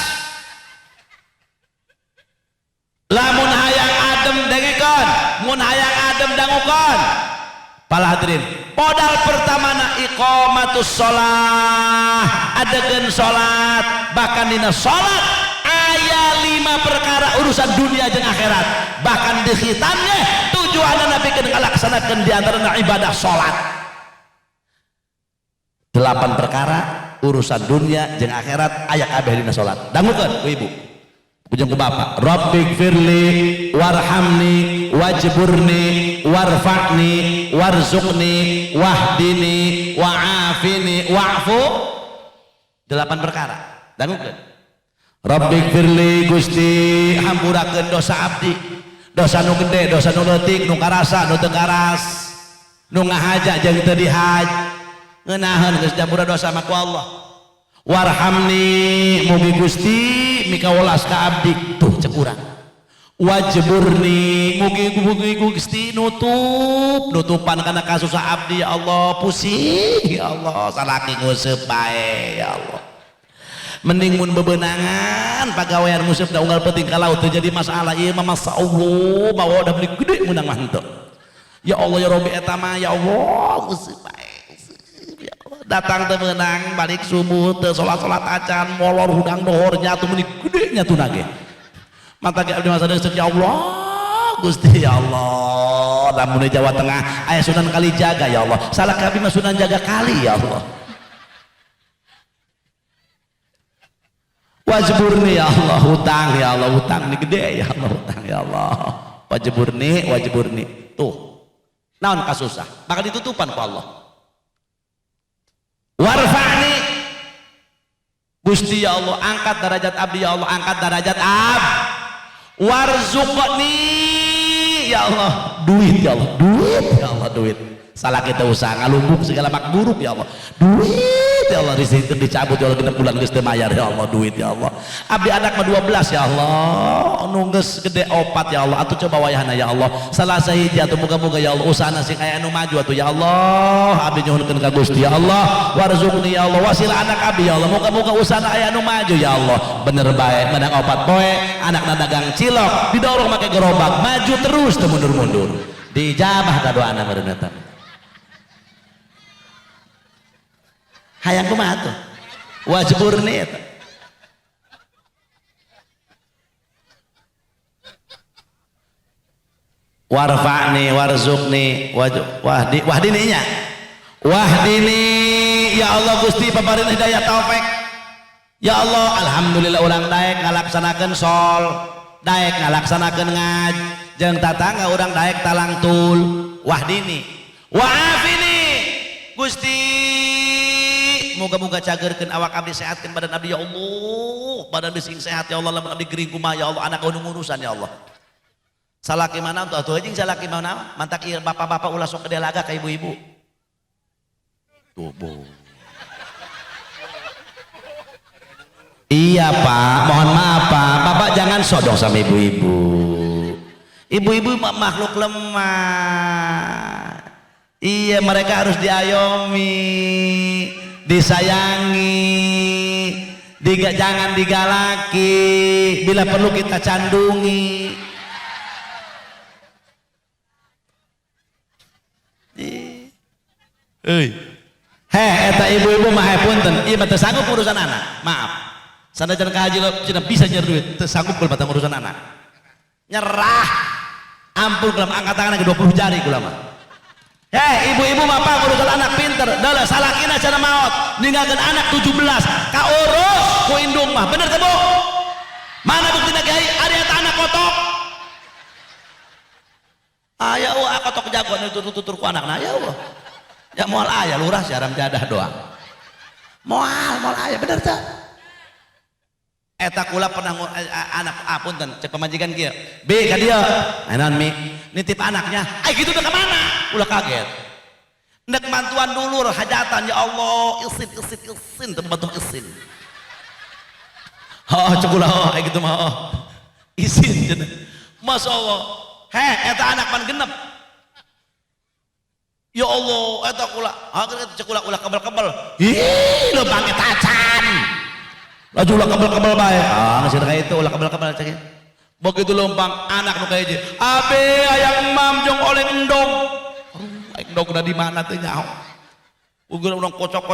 Lamun hayang adem dengekeun, mun hayang adem dangukeun. Para hadirin, modal pertamana iqamatus shalah, adegeun salat, bahkan dina salat aya 5 perkara urusan dunia jeung akhirat. Bahkan di khitamnya tujuanna napikeun ngalaksanakeun di antarana ibadah salat. 8 perkara urusan dunia jeung akhirat aya kabeh dina salat. Dangukeun ku ibu, jeung ku bapak. Rabbighfirli warhamni wajburni warfa'ni warzuqni wahdini wa'afini wa'fu. 8 perkara. Dangukeun. Rabbighfirli Gusti hampurakeun dosa abdi, dosa nu gede, dosa nu leutik, nu karasa, nu teu karas, nu ngahaja jeung teu dihaj, ngeunaheun geus diampura dosa mah ku Allah. Warhamni mugi Gusti mikawelas ka abdi, tuh cek urang. Wajburni mugi Gusti nutupan kana kasusah abdi ya Allah, pusing ya Allah, salaki nguseup bae ya Allah. Mending mun bebenangan pagawean musib da unggal penting ka laut teu jadi masalah. Ieu mah masyaallah bawa udah beli gede menang mah henteu. Ya Allah ya Rabbi eta mah ya Allah musib bae. Ya Allah datang teu meunang balik subuh teu salat-salat acan molor hudang dohor nyatu meuni gede nyatuna ge. Mata ge abdi masa deuseuh ya Allah Gusti ya Allah. Lamun di Jawa Tengah aya Sunan Kalijaga ya Allah. Salah abdi mah Sunan Jaga Kali ya Allah. Wajburni ya Allah, hutang ya Allah, hutang ini gede ya Allah, hutang ya Allah. Wajburni. Tuh. Naon kasusah, maka ditutupan ku Allah. Warfa'ni. Gusti ya Allah, angkat derajat abdi ya Allah, angkat derajat abdi. Warzuqni ya Allah, duit ya Allah, duit. Salah kita usaha ngalumbuk segala makburuk ya Allah. Duit ya Allah, rezeki dicabut ya Allah, 6 bulan geus teu mayar ya Allah, duit ya Allah. Abdi anak mah 12 ya Allah, nu geus gede 4 ya Allah, atuh coba wayahna ya Allah. Salah sahiji atuh muga-muga ya Allah usahana sing aya anu maju atuh ya Allah. Abdi nyuhunkeun ka Gusti ya Allah, warzuqni ya Allah, wasilah anak abdi ya Allah, muga-muga usahana aya anu maju ya Allah. Bener bae menang 4 poe, anakna dagang cilok, didorong make gerobak, maju terus teu mundur-mundur. Dijabah ka doana meureun eta. Hayang kumaha tuh? Wajburni eta. Warfa'ni warzuqni wahdininya. Wahdini ya Allah Gusti paparin hidayah taufik. Ya Allah alhamdulillah urang daek ngalaksanakeun sol, daek ngalaksanakeun ngaj, jeung tatangga urang daek talang tul. Wahdini. Wa'afini Gusti moga-moga cagerkeun awak abdi sehatkeun badan abdi ya Allah, badan bising sehat ya Allah, lamun abdi gering kumaha ya Allah, anak anu ngurusan ya Allah. Salaki mana tuh atuh jeung salaki mana mantak ieu bapak-bapak ulah sok gede laga ka ibu-ibu. Tuh bu. Iya Pak, mohon maaf Pak, Bapak jangan sodok sama ibu-ibu. Ibu-ibu makhluk lemah. Iya, mereka harus diayomi, disayangi, jangan digalaki, bila perlu kita candungi. Eta ibu-ibu mah punten, iya teu sanggup urusan anak. Maaf. Sanajan ka haji cenah bisa nyer duit, teu sanggup kul batang urusan anak. Nyerah. Ampun kulam angkat tangan ke 20 jari kula mah. Ibu-ibu mah apa urusan anak pinter, dalah salakina cenah maot, ninggalkeun anak 17, ka urus ku indung mah. Bener teu Bu? Mana buktina Kiai? Ari eta anak kotok. Aya kotok jagoan tutur ku anakna aya ya moal aya lurah siaram jadah doang moal aya bener teh eta kula pernah anak punten cek pemajikan kieu B ka dieu naon Mi nitip anaknya kitu teh ka mana kula kaget nek mantuan dulur hajatan ya Allah isin teu bantu isin cek kula kitu mah isin cenah masyaallah eta anak pan genep. Ya Allah, eta kula, cek kula kebel-kebel. Ih, lo banget tacan. Laju ulah kebel-kebel bae. Ngasih ka itu ulah kebel-kebel cek. Begitu lompang anak nu kayak ieu. Abe hayang mam jong oleh endong. Endong di mana teh nyaho. Ugur urang kocok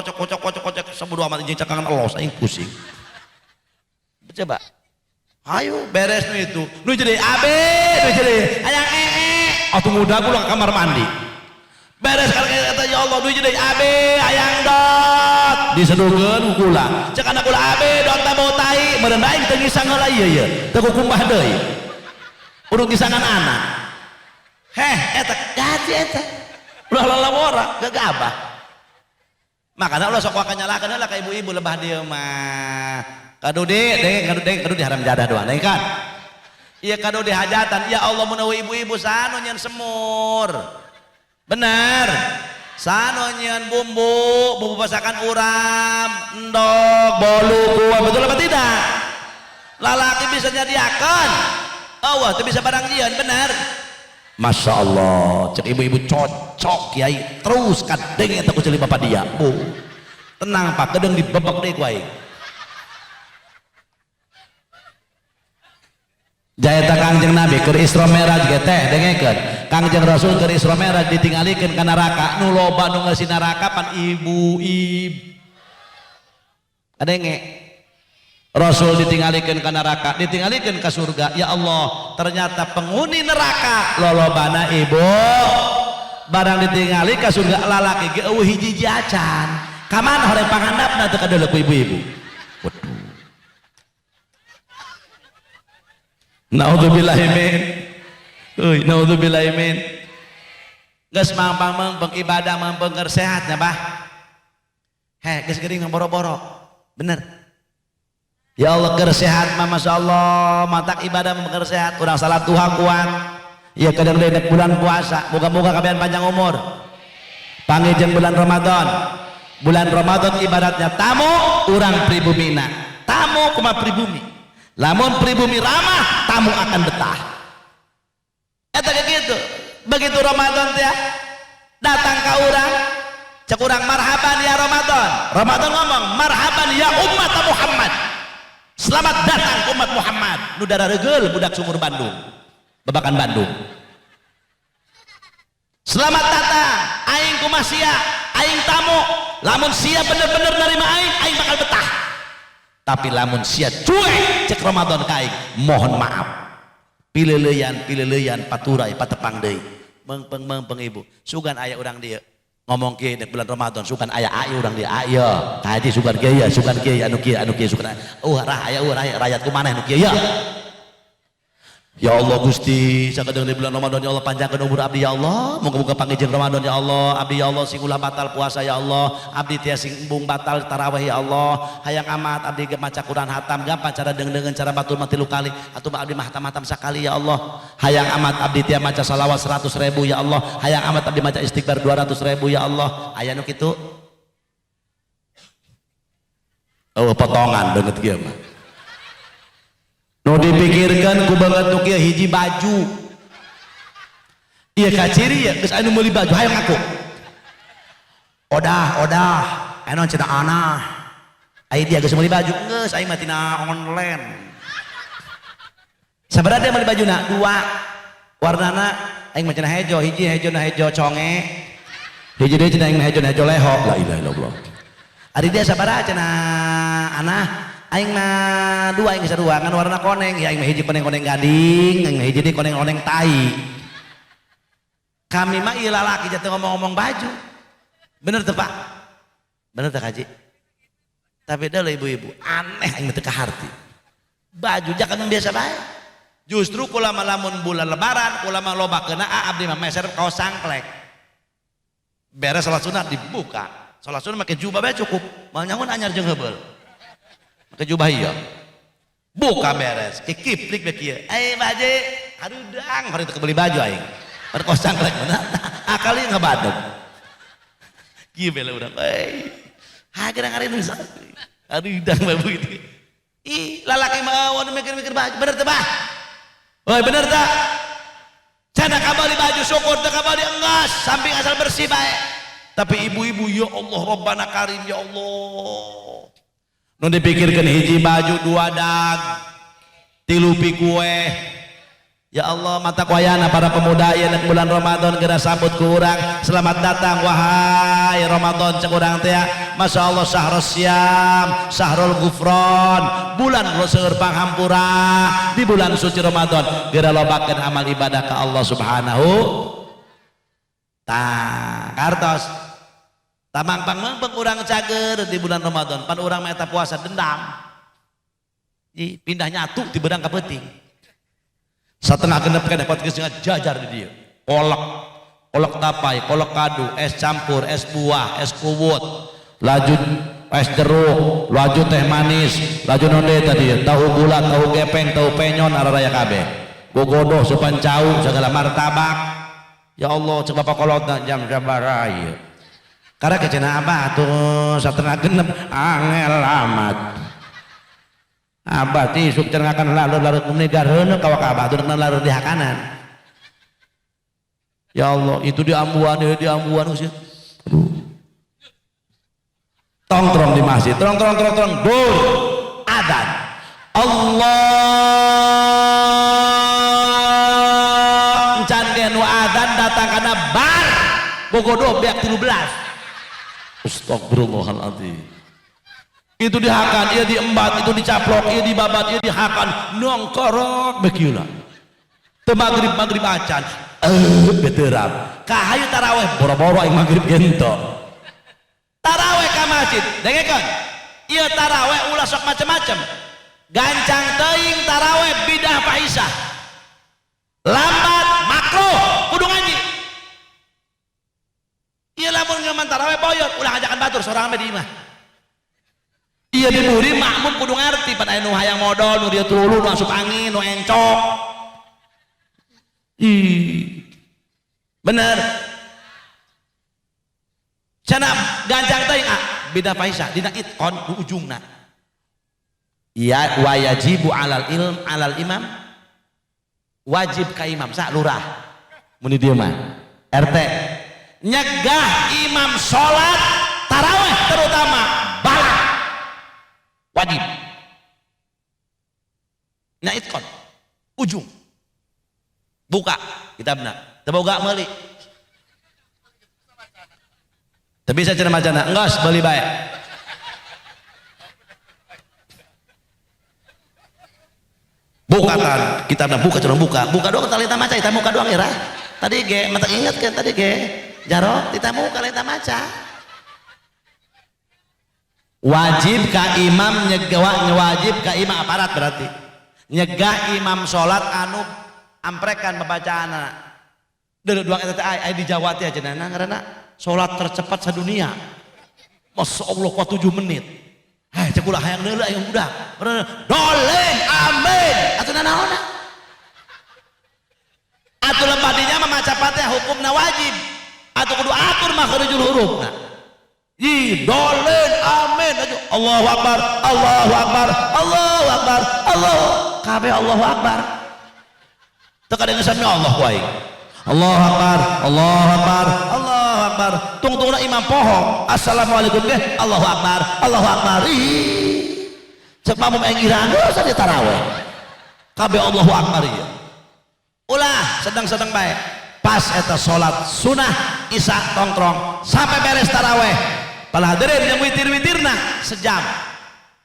sabudu amat jeung cakangan elos aing pusing. Coba. Ayo beres nu itu. Nu jadi abe, nu jadi hayang atuh muda kula ke kamar mandi. Beres kata ya Allah duit jadi abe hayang dot disedugeun kula cek anak kula abe dot bau tai meureun aing teu ngisang heula ieu teu kukumbah deui urang gisangan anak eta gaji eta ulah lalawara gagabah makana ulah sok wakan nyalakeun heula ka ibu-ibu lebah dieu mah kadudi haram jadah doang deui kan ieu kadudi hajatan ya Allah mun ibu-ibu sanu nyeun semur benar sanonyeun bumbu masakan uram endog bolu kuah betul apa tidak lalaki bisa nyadiakan Allah itu bisa barang jian benar Masya Allah cek ibu-ibu cocok Kiai terus kadeng eta ku ceuli bapak dia tenang Pak kedeng dibebek deui ku aing Jaeta Kangjeng Nabi keur Isra Mi'raj ge teh dengekeun Kangjeng Rasul keur Isra Mi'raj ditinggalikeun ka neraka nu loba nu ngeusi neraka pan ibu-ibu adenge Rasul ditinggalikeun ka neraka ditinggalikeun ka surga ya Allah ternyata penghuni neraka lolobana ibu barang ditinggali ka surga lalaki ge eueuh hiji acan ka mana horeng pangandapna teu kadeuleu ku ibu-ibu naudzubillahi min geus mangpang ibadah mangpeng sehatnya bah geus geuning boro-boro bener ya Allah keur sehat mah masyaallah matak ibadah mah keur sehat urang salat Tuhan kuat ieu kadang deui bulan puasa moga-moga kabehan panjang umur panggih bulan Ramadan ibaratnya tamu urang pribumina tamu kumaha pribumi lamun pribumi ramah tamu akan betah eta gitu begitu Ramadan teh datang ka urang cek urang marhaban ya Ramadan ngomong marhaban ya umat Muhammad selamat datang umat Muhammad nu dararegeul budak sumur Bandung babakan Bandung selamat datang aing kumaha sia aing tamu lamun sia bener-bener narima aing bakal betah tapi lamun sia cuek cek Ramadan kaing mohon maaf pileleyan paturai patepang deui mengpeng ibu sugan aya urang dieu ngomong kieu di bulan Ramadan sugan aya ayu urang dieu aya kaji sugan kieu anu kieu sugan rah aya rakyat kumaneh nu kieu ya Allah Gusti sakadeng di bulan Ramadan ya Allah panjangkeun umur abdi ya Allah moga-moga panggih Ramadan ya Allah abdi ya Allah sing ulah batal puasa ya Allah abdi teh sing embung batal tarawih ya Allah hayang amat abdi ge maca Quran hatam gampang cara deung-deungeun cara batul mah 3 kali atuh abdi mah hatam sakali ya Allah hayang amat abdi teh maca salawat 100.000 ya Allah hayang amat abdi maca istighfar 200.000 ya Allah aya nu kitu potongan beungeut kieu mah nu dipikirkan ku banget nu kieu hiji baju iya kaciri ya geus anu meuli baju hayang ngaku odah anu cenah anah aya dia geus meuli baju geus aing mah tina online sabaraha dia meuli bajuna dua warnana aing mah cenah hejo hiji hejona hejo conge hiji deui cenah aing hejo leho la ilaha illallah ari dia sabaraha cenah anah aing mah dua aing geus dua ngan warna koneng ya aing mah hiji koneng-koneng gading aing mah hiji deui koneng-koneng tai kami mah ieu lalaki jatuh ngomong-ngomong baju bener tuh pak bener tuh kaji tapi dah ibu-ibu aneh aing teu kaharti baju jangan biasa bae justru kula mah lamun bulan lebaran kula mah loba keuna abdi mah meser kaos sangklek beres salat sunat dibuka salat sunat make jubah bae cukup moal nyangun anyar jeung heubeul make jubah ieu buka beres kikiplik bae kieu baje harudang hari teu beli baju aing kaos sangklek bener akali ngabadeg kieu bela urang hagerang-harang nu aduh udang mah begitu ih lalaki mah anu mikir-mikir baju bener teh bah oi bener teh cenah kabali baju syukur teh kabali enggas samping asal bersih bae tapi ibu-ibu ya Allah Rabbana Karim ya Allah nu dipikirkeun hiji baju dua dag tilu pi kue ya Allah mata kuayana para pemuda ieu bulan Ramadan geura sambut ku urang selamat datang wahai Ramadan cek urang teh Masya Allah syahrul syam syahrul gufron bulan seueur panghampura di bulan suci Ramadan geura lobakeun amal ibadah ka Allah Subhanahu tah kartos tamang-pang urang cager di bulan Ramadan pan urang mah eta puasa dendam pindah nyatu di bedang ka peuting setengah genep kan dapat kesengat jajar di dia kolak tapai, kolak kadu, es campur, es buah, es kuwut laju es jeruk, laju teh manis laju nonde tadi tahu bulat, tahu gepeng, tahu penyon araraya kabeh gogodoh, supan cau, segala martabak ya Allah coba bapak kolot jam barai karena kecena apa tuh setengah genep angel amat abah tisuk cengakan lalu menegar heuneu ka wakabah teu lalu di hakanan ya Allah itu di ambuan usir tong di masjid tong dur adzan Allah encan ge nu adzan datang kana bar bogodoh beak 13 astagfirullahaladzim itu dihakan, ia diembat, itu dicaplok, ia dibabat, ia dihakan nongkorok bekiula teu magrib acan beterap kahayu taraweh boro-boro aing magrib gento taraweh ka masjid dengekeun ieu taraweh ulah sok macem-macem gancang teuing taraweh bidah fahisah lambat makruh kudu ngaji ieu lamun ngeman taraweh boyot ulah ngajakan batur sorang ame di imah iya di murid makmum kudu ngerti pada nu hayang modal nu dia tulu nu asup angin nu encok bener cenah gancang teuing beda faisah dina itqon di ujungna ya wajibu alal imam wajib ka imam sak lurah mun dieu mah RT nyegah imam salat tarawih terutama balak wajib nah itkon ujung buka kitabna teboga meuli teu bisa cenah macana enggeus beuli bae buka kan kitabna buka cenah buka doang talita maca eta muka doang ya tadi ge mata inget kan tadi ge jaro kita muka talita maca wajib ka imam wajib ka imam aparat berarti nyegah imam sholat anu amprekan pembacaanna deuleu duang eta teh aya di Jawa teh ajeunna ngaranna sholat tercepat sadunia Masya Allah ku 7 menit cek ulah hayang deuleu aya budak doleh amin atuh naona atuh lempadinya mah maca Fatihah hukumna wajib atuh kudu atur makhrijul hurufna dolen amin Allahu Akbar Allahu Akbar Allahu Akbar Allah kabeh Allahu Akbar teu kadang sami Allah wae Allahu Akbar, Allahu Akbar, Allahu Akbar. Tungtungna imam poho. Assalamualaikum ge. Allahu Akbar, Allahu Akbar. Ih. Cek mamum engirang geus di tarawih. Kabeh Allahu Akbar ieu. Ulah sedang-sedang baik. Pas eta salat sunah Isya tongkrong sampai beres tarawih. Kalau hadirin yang witir-witirna sejam.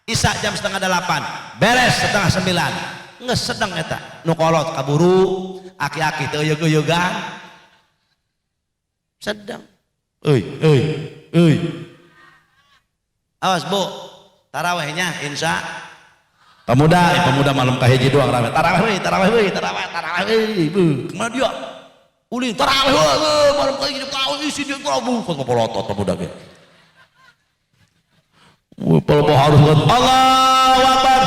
Isya jam 7:30, beres 8:30. Nges sedang eta nu kolot kaburu aki-aki teu yeug-yeugan sedang euy awas bu tarawihnya insya pemuda malam kahiji doang rame tarawih bu kemana dia ulin tarawih malam kahiji tarawih isi dia tarawih polotot pemuda ge kalau harus Allahu Akbar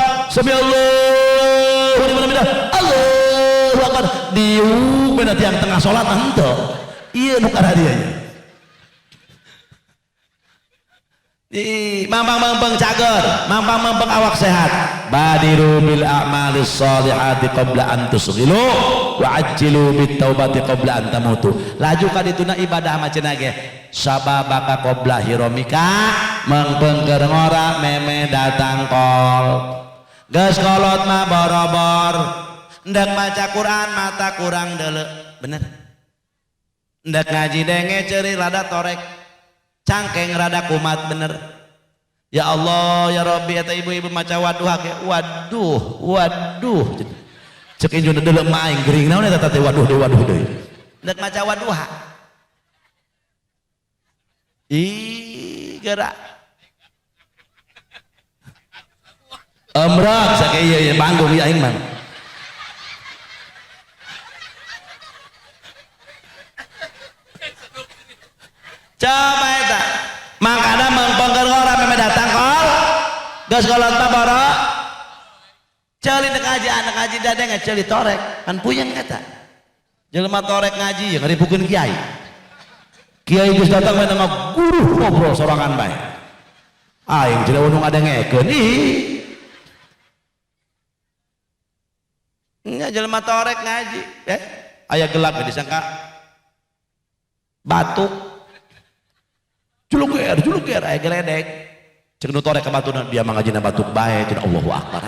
Allahu Akbar diu beda tiang tengah sholat ente iya nu kada dia mampang cager mampang awak sehat badiru bil a'malis sholihati qabla an tusghilu wa ajjilu bit taubati qabla an tamutu laju ka dituna ibadah macana ge sababaka qabla hiromika mengpengker ngora meme datang kol geus kolot mah borobor ndak maca Quran mata kurang deuleu bener ndak ngaji denge ceuri rada torek cangkeng rada kumat bener ya Allah ya Rabbi eta ibu-ibu maca waduh ge waduh cek injuna deuleu maing gering naon eta teh waduh deui ndak maca waduh ih gerak emrak sakeuy ieu panggung ieu aing mah coba eta mangkana mengpengker orang meme datang kol geus kolot mah boro ceuli nek ngaji dadeng ceuli torek kan puyeng eta jelema torek ngaji yang ngaripukeun kiai geus datang mah tengah guru ngobrol sorangan bae aing tidak unung adengekeun nya jelema torek ngaji aya gelap disangka batuk juluker aya geledek cek nu torek ka batuna dia mangajina batuk bae cenah Allahu Akbar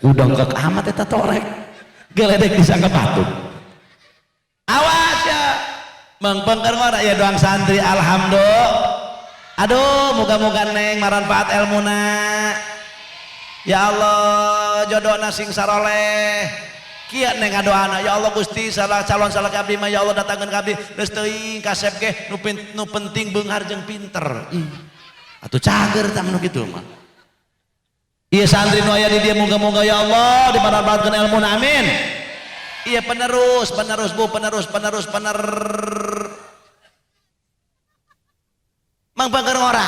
udang ke amat eta torek geledek disangka batuk awas ya mengpengker ngora ya doang santri alhamdulillah aduh moga-moga neng maranfaat ilmuna ya Allah jodohna sing saroleh kieu neng ngadoana ya Allah Gusti salah calon salah abdi mah ya Allah datangkeun ka abdi geus teuing kasep ge nu penting beunghar jeung pinter atuh cager tah nu kitu mah ieu santri nu aya di dieu moga-moga ya Allah dimanfaatkeun ilmuna amin iya penerus bu penerus mangpengkeun ngora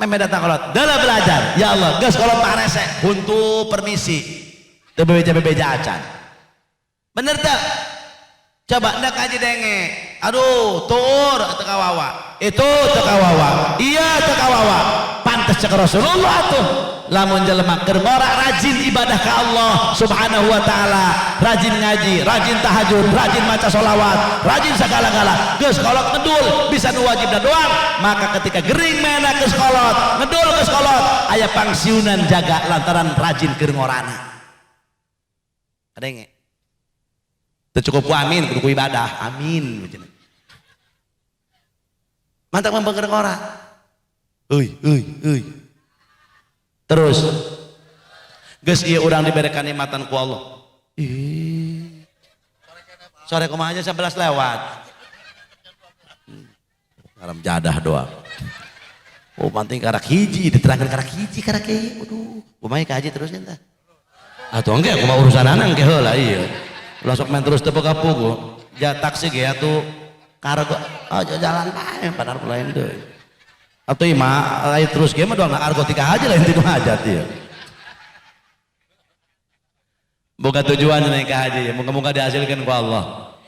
meme datang kolot deuleu belajar ya Allah geus kolot mah rese huntu permisi teu bebeja acan bener tak? Coba ndak ngaji denge aduh tur tekawawa itu tekawawa iya tekawawa pantes cek Rasulullah tuh lamun jelema keur ngora rajin ibadah ka Allah subhanahu wa ta'ala rajin ngaji rajin tahajud rajin maca sholawat rajin segala-gala geus kolot ngedul bisa nu wajibna doang maka ketika gering mena geus kolot ngedul geus kolot aya pangsiunan jaga lantaran rajin keur ngorana adenge cukup amin kudu ibadah amin mantap mempengker ngora terus geus ieu urang diberikan nikmatan ku Allah sore kumaha aja 11 lewat ngaram jadah doang oh penting karak hiji diterangkan karak hiji karak kieu aduh kumaha ka haji terus nya atuh engke kumaha urusan anang ke heula ieu lasok main terus tepuk kapugu ja taksi ge atuh kargo jalan bae padahal lain deui atuh imah lain terus ge mah doang argo tika aja lain tinu hajat ieu boga tujuan naik ka haji moga-moga dihasilkeun ku Allah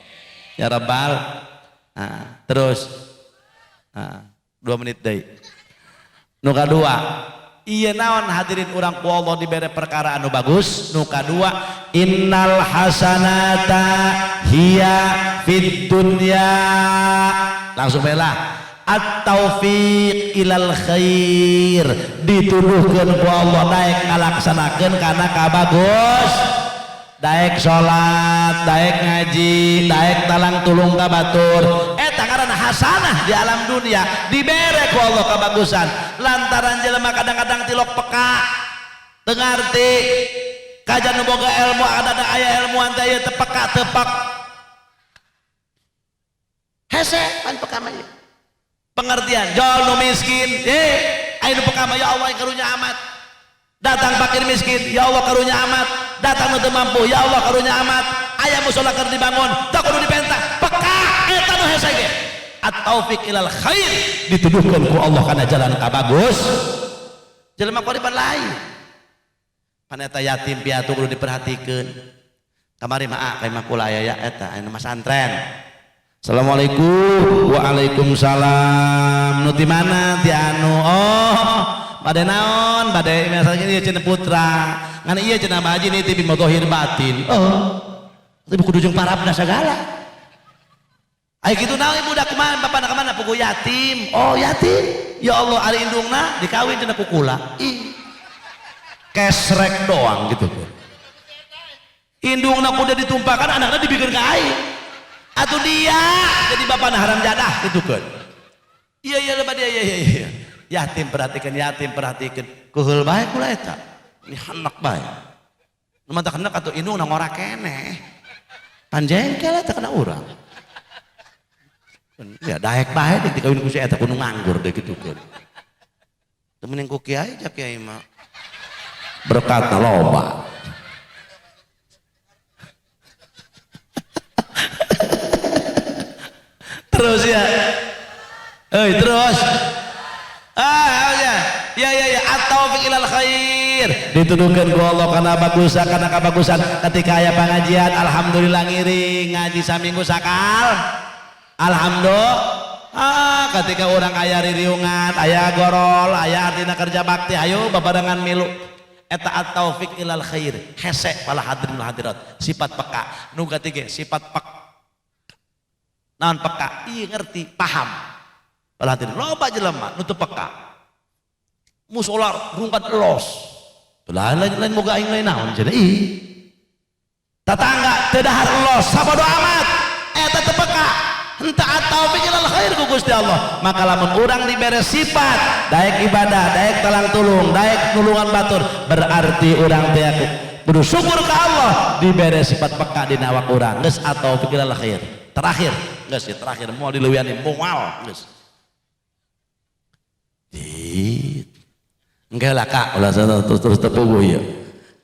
ya rabbal terus 2 menit deui nu kadua iya naon hadirin urang ku Allah dibere perkara anu bagus. Nu kadua innal hasanata hiya fid dunya, langsung bela at-taufiq ilal khair, dituduhkeun ku Allah daek ngalaksanakeun kana kabagus, daek salat, daek ngaji, daek talang tulung ka batur, eta ngaranna hasanah di alam dunia dibere ku Allah kabagusan. Lantaran jelema kadang-kadang tilok peka teu ngarti kajan nu boga ilmu, ada aya ilmuan teh teu peka tepak hese pan peka mah pengertian jol nu miskin aya nu peka mah ya Allah karunya amat, datang fakir miskin ya Allah karunya amat, datang nu teu mampu ya Allah karunya amat, aya musala keur dibangun teu kudu dipentah peka eta nu hese ge at-taufiq ilal khair, dituduhkeun ku Allah kana jalan ka bagus. Jelema korban lain pan eta yatim piatu kudu diperhatikeun. Kamari mah ka imah kula aya eta aya nama santren. Assalamualaikum. Waalaikumsalam. Nu ti mana ti anu? Oh, bade naon? Bade misalnya ieu cenah putra. Ngan ieu cenah baji nih ti bimotohir batin. Oh. Tapi kudu jeung parabna sagala. Ay gitu naon budak kumaha bapana ka mana pugu yatim. Oh yatim. Ya Allah ari indungna dikawin cenah ku kula. Ih. Kesrek doang gitu. Indungna kudu ditumpahkan anakna dibikeun ka aing. Atuh dia jadi bapana haram jadah gitu kan. Iya lebat iya. Yatim perhatikan. Kuheul bae kula eta. Ini hanak bae. Nu mantap hanak atuh indungna ngora keneh. Panjengkel eta kana urang. Ya daek bae dik dikawin ku si eta kudu nganggur deh gitu kan. Temenin ku kiai jak kiai mah berkatna loba. Terus ya. Terus. Ya at-taufiq ilal khair, dituduhkeun ku Allah kana bagusan kana kabagusan. Ketika aya pengajian alhamdulillah ngiring ngaji saminggu sakal. Alhamdulillah. Ketika orang aya ririungan, aya gorol, aya artina kerja bakti, ayo babarengan milu. Eta at-taufiq ilal khair. Hese pala hadirin hadirat. Sifat peka. Nu katiga sifat peka. Naon peka? Iya ngerti, paham. Pala hadirin loba jelema nu teu peka. Musola rungkat los. Lain moga aing lain naon cenah ih. Tatangga teu dahar los, sabodo amat. Eta teu peka. Henteu at-taufiq ilal khair ku Gusti Allah. Maka lamun urang dibere sifat daek ibadah, daek talang tulung, daek nulungan batur, berarti urang teh kudu syukur ka Allah dibere sifat peka dina awak urang. Geus at-taufiq ilal khair. Terakhir, geus ya terakhir moal dileuwian moal geus. Engke lah Kak, ulah terus tepuguh ya.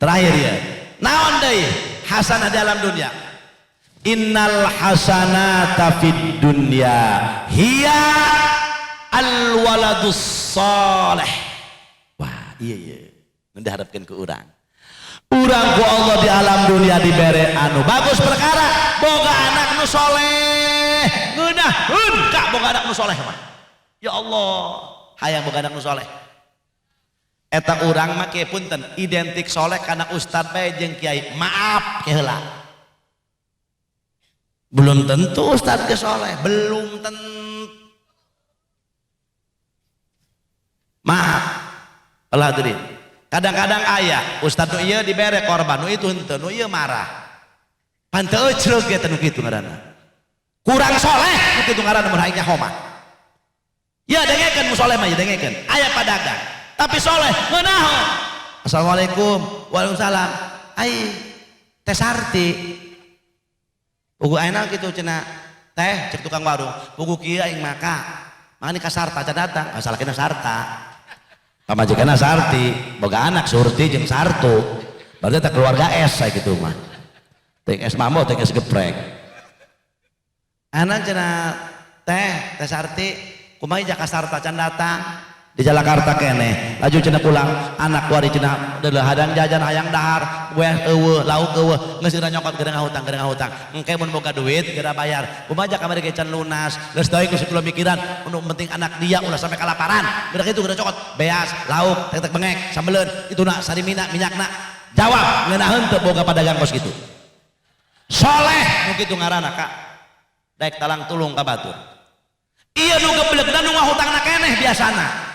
Terakhir ya. Naon deui hasanah di alam dunia? Innal hasanata fid dunya hiya al waladus salih. Wah, iya. Nu diharapkeun ku urang. Urang ku Allah di alam dunia dibere anu bagus perkara boga anak nu soleh. Ngeunaheun Kak boga anak nu soleh mah. Ya Allah, hayang boga anak nu soleh. Eta urang mah kieu punten identik soleh kana ustad bae jeung kiai. Maaf heula. Belum tentu ustad ge soleh, belum tentu. Maaf. Allah hadirin. Kadang-kadang aya ustad nu ieu dibere korban nu itu henteu nu ieu marah. Pan teu ecreug ge teh nu kitu ngaranna. Kurang soleh nu kitu ngaranna mun aing homa. Ya dengekeun mu soleh mah ya dengekeun. Aya padagang tapi soleh ngeunaheun. Assalamualaikum. Waalaikumsalam. Ai teh Sarti. Pugu ayeuna kitu cenah teh cek tukang warung. Pugu kieu aing maka. Mangani ka Sarta can datang. Asalkeun Sarta. Pamajikanna Sarti, boga anak Surti jeung Sartu. Berarti eta keluarga S saya gitu mah. Teh S mambo, teh S geprek. Anak cenah teh Sarti, kumaha jak ka Sarta can datang. di Jakarta kene laju cenah pulang anak kuari cenah deuleuh hadang jajan hayang dahar weh eueuh lauk eueuh geus geura nyokot geura ngahutang engke mun boga duit geura bayar kumaha kamari ge can lunas geus teu geus kula mikiran nu penting anak dia ulah sampai kalaparan geura kitu geura cokot beas lauk tek bengek sambeleun ituna sarimina minyakna jawab ngeunaheun teu boga padagang kos kitu soleh nu kitu ngaranna Kak daek talang tulung ka batur ieu nu geblegna nu ngahutangna keneh biasana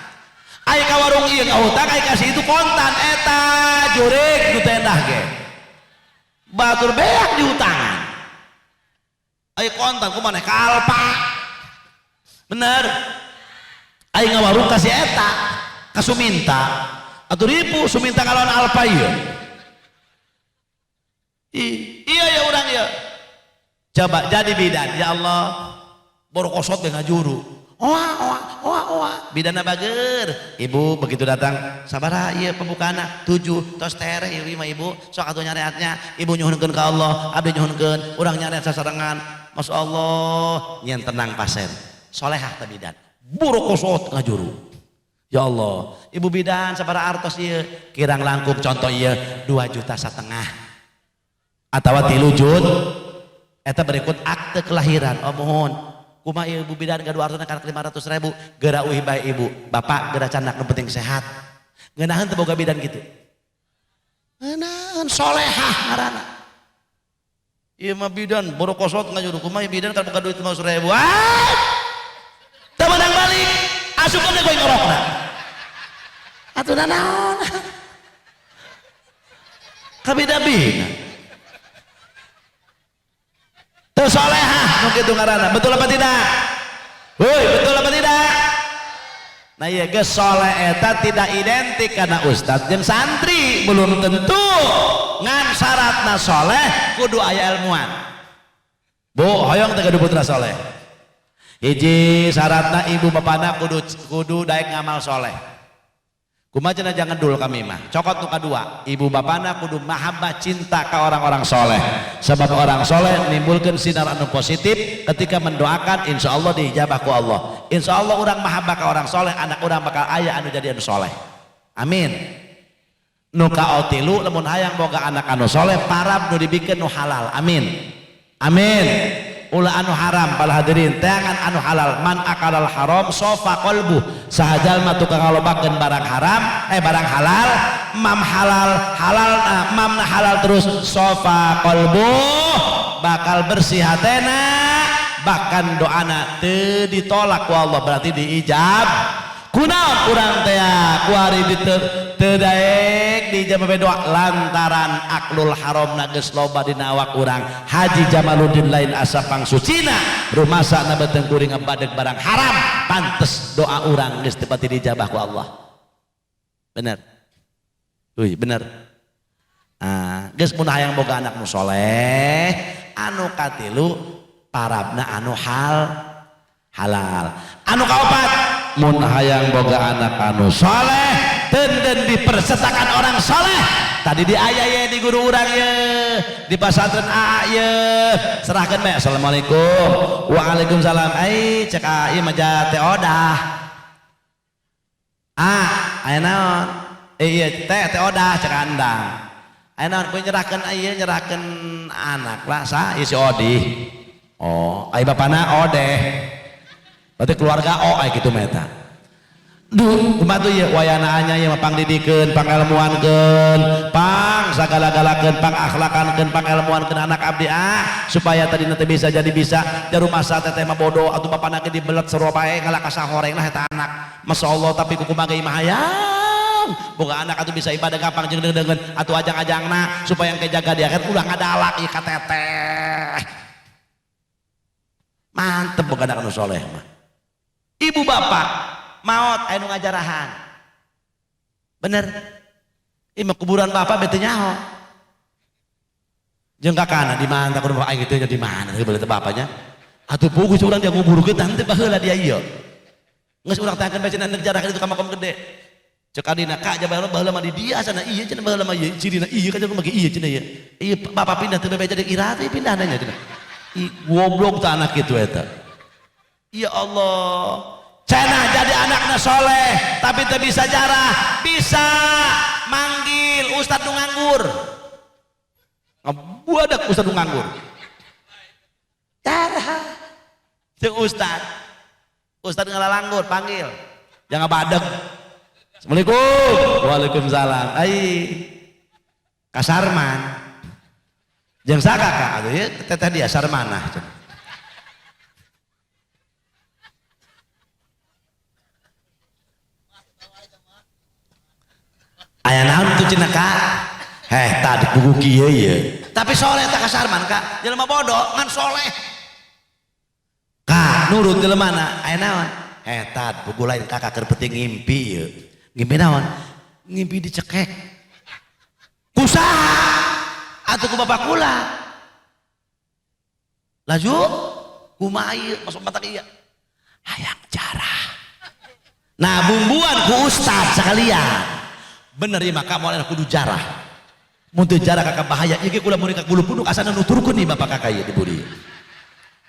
aya ka warung ieu ngahutang aya kasih itu kontan eta jurig nu tendah ge batur beak diutangan aya kontan kumaha ka alpa bener aya ngawarung kasih eta ka Suminta atuh ripu Suminta kalawan alpa ieu iya ya urang ieu coba jadi bidan ya Allah borokosot ge ngajuru oa bidana bager ibu begitu datang sabaraha ieu pembukana 7 tos tere ieu mah ibu sok atuh nyareatnya ibu nyuhunkeun ka Allah abdi nyuhunkeun urang nyareat sasarengan masyaallah nyen tenang pasien solehah teh bidan borokosot ngajuru ya Allah ibu bidan sabaraha artos ieu kirang langkung contoh ieu 2,5 juta atawa 3 juta eta berikut akte kelahiran mohon kumaha ibu bidan gaduh artona kana 500.000 geura uih bae ibu bapak geura candak nu penting sehat ngeunaheun teu boga bidan kitu ngeunaheun solehah ngaranna ieu mah bidan borokosot ngajuru kumaha bidan kana boga duit 500.000 teu menang balik asupkeun deui ngorokna atuh naon kabida-bida teu solehah nu kitu ngaranna betul apa tidak? Woi betul apa tidak? Nah ieu geus soleh eta tidak identik kana ustad jeung santri belum tentu ngan syaratna soleh kudu aya ilmuan bu hoyong teh kudu putra soleh hiji syaratna ibu bapana kudu daek ngamal soleh kumaha cenah jangan dul kami mah cokot nu kadua ibu bapana kudu mahabbah cinta ka orang-orang soleh sebab orang soleh menimbulkan sinar anu positif ketika mendoakan insyaallah diijabah ku Allah insyaallah orang mahabbah ka orang soleh anak orang bakal aya anu jadi anu soleh amin nu kaotilu lamun hayang boga anak anu soleh parab nu dibikeun nu halal amin amin ulah anu haram pal hadirin teangan anu halal man akalal haram sofa qalbu sahajal mah tukang ngalobakeun barang haram barang halal mam halal mamna halal terus sofa qalbu bakal bersih hatena bahkan doana teu ditolak ku Allah berarti diijab kunaon urang teh kuari teu daek dijabah doa lantaran aklul haramna geus loba dina awak urang Haji Jamaluddin lain asa pangsucina rumasana beteng kuring ngabadeg barang haram pantes doa urang geus teu pati dijabah ku Allah bener bener geus mun hayang boga anak nu soleh anu katilu parabna anu halal anu kaopat mun hayang boga anak anu soleh tenden dipersetakan orang soleh tadi di ayah ye di guru urang ye di pasantren AA ye serahkan bae assalamualaikum waalaikumsalam cek AI maja teh odah aya naon iya teh odah cek andang aya naon kuy nyerahkeun ieu nyerahkeun anak lah sa isi odi aya bapana odeh berarti keluarga aya kitu meta duh kumaha tuh ya wayana anya ya pang didikeun pang ilmuankeun pang sagala-galakeun pang akhlakankeun pang ilmuankeun anak abdi supaya tadi nanti bisa jadi bisa jarum asa teteh mah bodoh atuh bapana ge dibelet sarua bae ngala kasahoreng lah eta anak masyaallah tapi kumaha ge mah hayang boga anak atuh bisa ibadah gampang jeung deungeun atuh ajang-ajangna supaya engke jaga di akhirat ulah ngadalak ieu ka teteh mantep boga anak anu soleh mah ibu bapak maot anu ngajarahan bener mah kuburan bapak bete nyaho jeung kakana di mana tak kudu aing kitu di mana teh beuleut bapaknya atuh puguh urang dia nguburukeun teh baheula dia ieu geus urang tangkeun bae cenah ngajarahan itu ka makom gede cek adina ka aja baheula mah di dia sana ieu cenah baheula mah ieu cirina ieu ka jeung mah ieu cenah ieu ieu bapak pindah teh bebeja deuk ira teh pindah nya cenah goblok teh anak kitu eta ya Allah cenah jadi anakna soleh tapi teu bisa jarah, bisa manggil ustad nu nganggur. Buadak ustad nu nganggur. Jarah. Jeung ustad. Ustad ngalalanggur panggil. Jangan badeg. Assalamualaikum. Waalaikumsalam. Ai. Kasarman. Jeung sakaka atuh ye teteh dia sarmanah. Aya naon tuh cenah Kak? Tadi buku kieu ye. Tapi soleh tak kasarman Kak. Jelema bodoh ngan soleh. Kak, nurut jelemana aya naon? Tad buku lain kakak keur penting ngimpi ye. Ngimpi naon? Ngimpi dicekek. Kusaha? Atuh ku bapak kula. Laju kumaha ieu masuk mata ieu. Hayang jarah. Nah, bumbuan ku ustad sekalian. Bener ya maka moal kudu jarah. Mun teu jarah kakak bahaya. Ieu ge kula mun ka gulu punduk asana nuturkeun nih bapak kakak ieu di buri.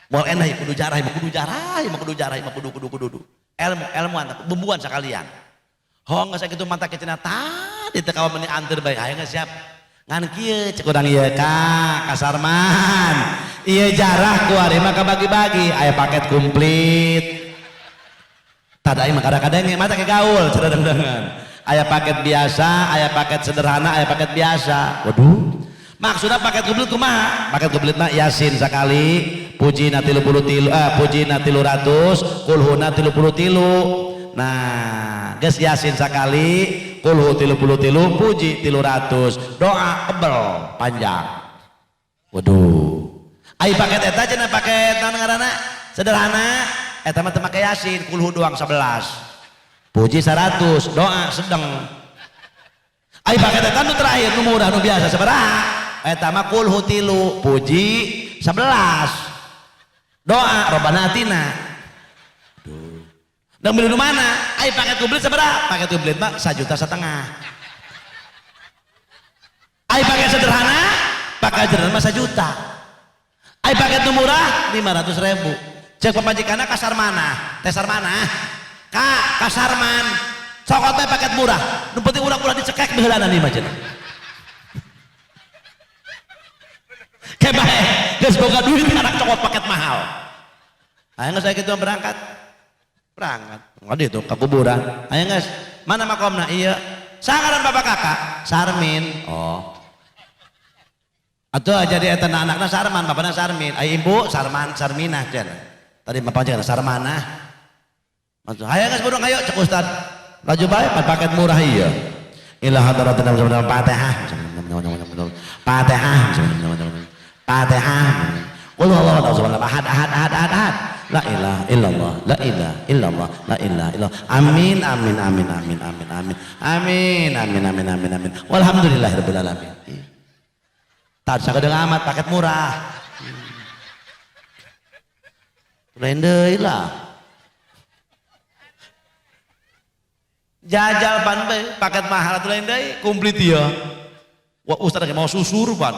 Moal enah kudu jarah, kudu jarah, kudu jarah, kudu. Ilmu antap bumbuan sekalian. Hong geus kitu mata kieu tadi teu kawa meni anteur bae. Aya geus siap. Ngan kieu cek urang ieu Kak Kasarman. Ieu jarah ku ari mah kabagi-bagi, aya paket komplit. Tada ieu mah kadang-kadang mata ke gaul cereudeung-deungan. Aya paket biasa, aya paket sederhana, aya paket biasa. Waduh. Maksudnya paket komplit kumaha? Paket komplit mah Yasin sakali, puji na 33, puji na 300, kulhuna 33. Nah, geus Yasin sakali, kulhu 33, puji 300. Doa kebel panjang. Waduh. Ai paket eta cenah paket naon ngaranna? Sederhana. Eta mah teu make Yasin, kulhu doang 11. Puji 100, doa sedang. Ai paket eta nu terakhir nu murah nu biasa sabaraha? Eta mah kulhu 3, puji 11. Doa Rabbana atina. Aduh. Dan beli nu mana? Ai paket komplit sabaraha? Paket komplit mah 1,5 juta. Ai paket sederhana? Paket sederhana mah 1 juta. Ai paket nu murah 500.000. Cek pamajikanna Kasarmanah, teh Sarmanah. Kak Kasarman, sokot teh paket murah. Nu penting urang-urang dicekek baheulana nih mah cenah. Ke bae, geus boga duit anak cokot paket mahal. Aya geus aya kitu berangkat. Berangkat. Ngadi tuh ka kuburan. Aya geus, mana makomna? Ieu. Sangaran bapak kakak? Sarmin. Oh. Atuh jadi eta anakna Sarman, bapana Sarmin. Aya ibu Sarman, Sarminah cenah. Tadi bapak jangan Sarmanah. Hayo geus burung hayo cek ustad. Laju bae paket murah ieu. Ila hadratina Fatihah. Fatihah. Fatihah. Qul huwallahu ahad ahad. La ilaha illallah, la ilaha illallah, la ilaha illallah. Amin amin amin amin amin amin. Amin amin amin amin amin. Walhamdulillahirabbil alamin. Tad sakedeung amat paket murah. Lain deui lah. Jajal pan bae paket mahal atuh lain deui komplit ieu. Wah ustaz ge mau susur pan.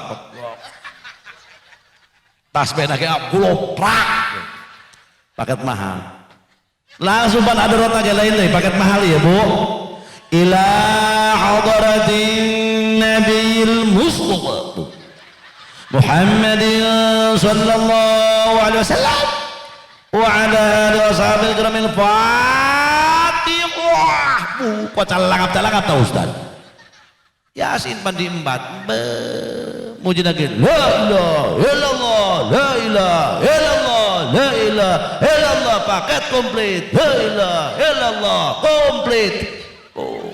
Tas bena ge gloprak. Paket mahal. Langsung pan ada rota ge lain deui paket mahal ieu Bu. Ila hadratin nabiyil mustafa Muhammadin sallallahu alaihi wasallam wa ala alihi washabihi kiramil Fatihah. Kok calangap-calangap tau Ustaz. Yasin pan diembat. Muji lagi. La ilaha illallah, la ilaha illallah, la ilaha illallah. Paket komplit. La ilaha illallah komplit. Oh.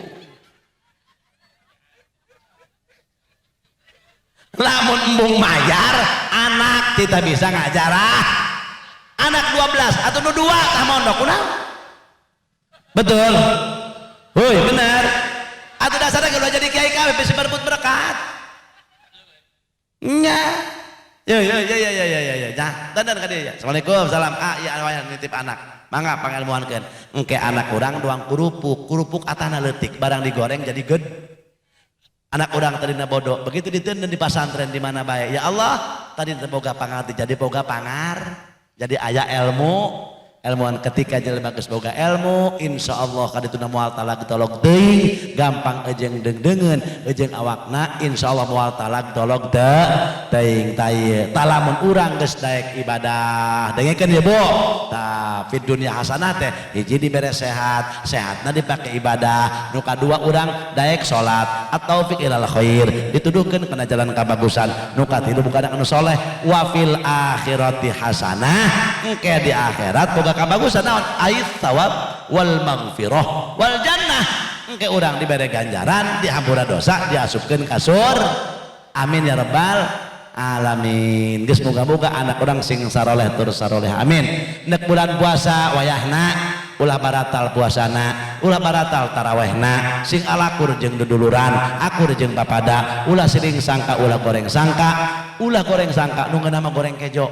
Lamun embung mayar, anak kita bisa ngajarah. Anak 12 atau nu 2 tah mondok kunaon? Betul. Hoi bener. Atau dasarnya kalau jadi kiai kawin bisa berebut berkat. Nya. Ya. Nah, dandan ka dieu ya. Assalamualaikum, salam. Ya aya nitip anak. Mangga pangelmuankeun. Engke anak urang doang kurupuk atana leutik, barang digoreng jadi ged. Anak urang tadina bodoh, begitu diteun di pasantren di mana bae. Ya Allah, tadi teu boga pangarti jadi boga pangar. Jadi aya ilmu ilmuan ketika jelema geus boga ilmu insyaallah kaditu moal talag tolog deui gampang ejeng dengdengeun ejeng awakna insyaallah moal talag tolog teuing tayeu talamun urang geus daek ibadah dengekeun ya Bu tah fid dunya hasanah teh hiji dibere sehat sehatna dipake ibadah nu kadua urang daek salat atau fi ilal khair dituduhkeun kana jalan kabagusan nu katilu bukan anu soleh wa fil akhirati hasanah engke di akhirat boga kabagusan naon ait thawab wal maghfirah wal jannah engke urang dibere ganjaran dihampura dosa diasupkeun ka surga amin ya rabbal alamin geus moga-moga anak urang sing saroleh tur saroleh amin nek bulan puasa wayahna ulah baratal puasana ulah baratal tarawehna sing alakur jeung duduluran akur jeung papada ulah siling sangka ulah goreng sangka nu nama goreng kejo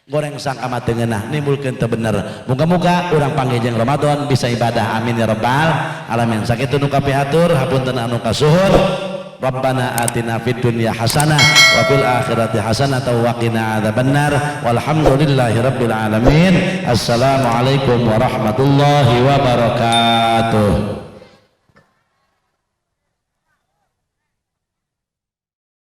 goreng sangka mah teu ngeunah nimbulkeun teu bener muga-muga urang panggih jeung Ramadan bisa ibadah amin ya rabbal alamin sakitu nu kapihatur hapunten anu kasuhur Rabbana atina fid dunya hasanah wa fil akhirati hasanah wa qina adzabannar walhamdulillahi rabbil alamin assalamualaikum warahmatullahi wabarakatuh.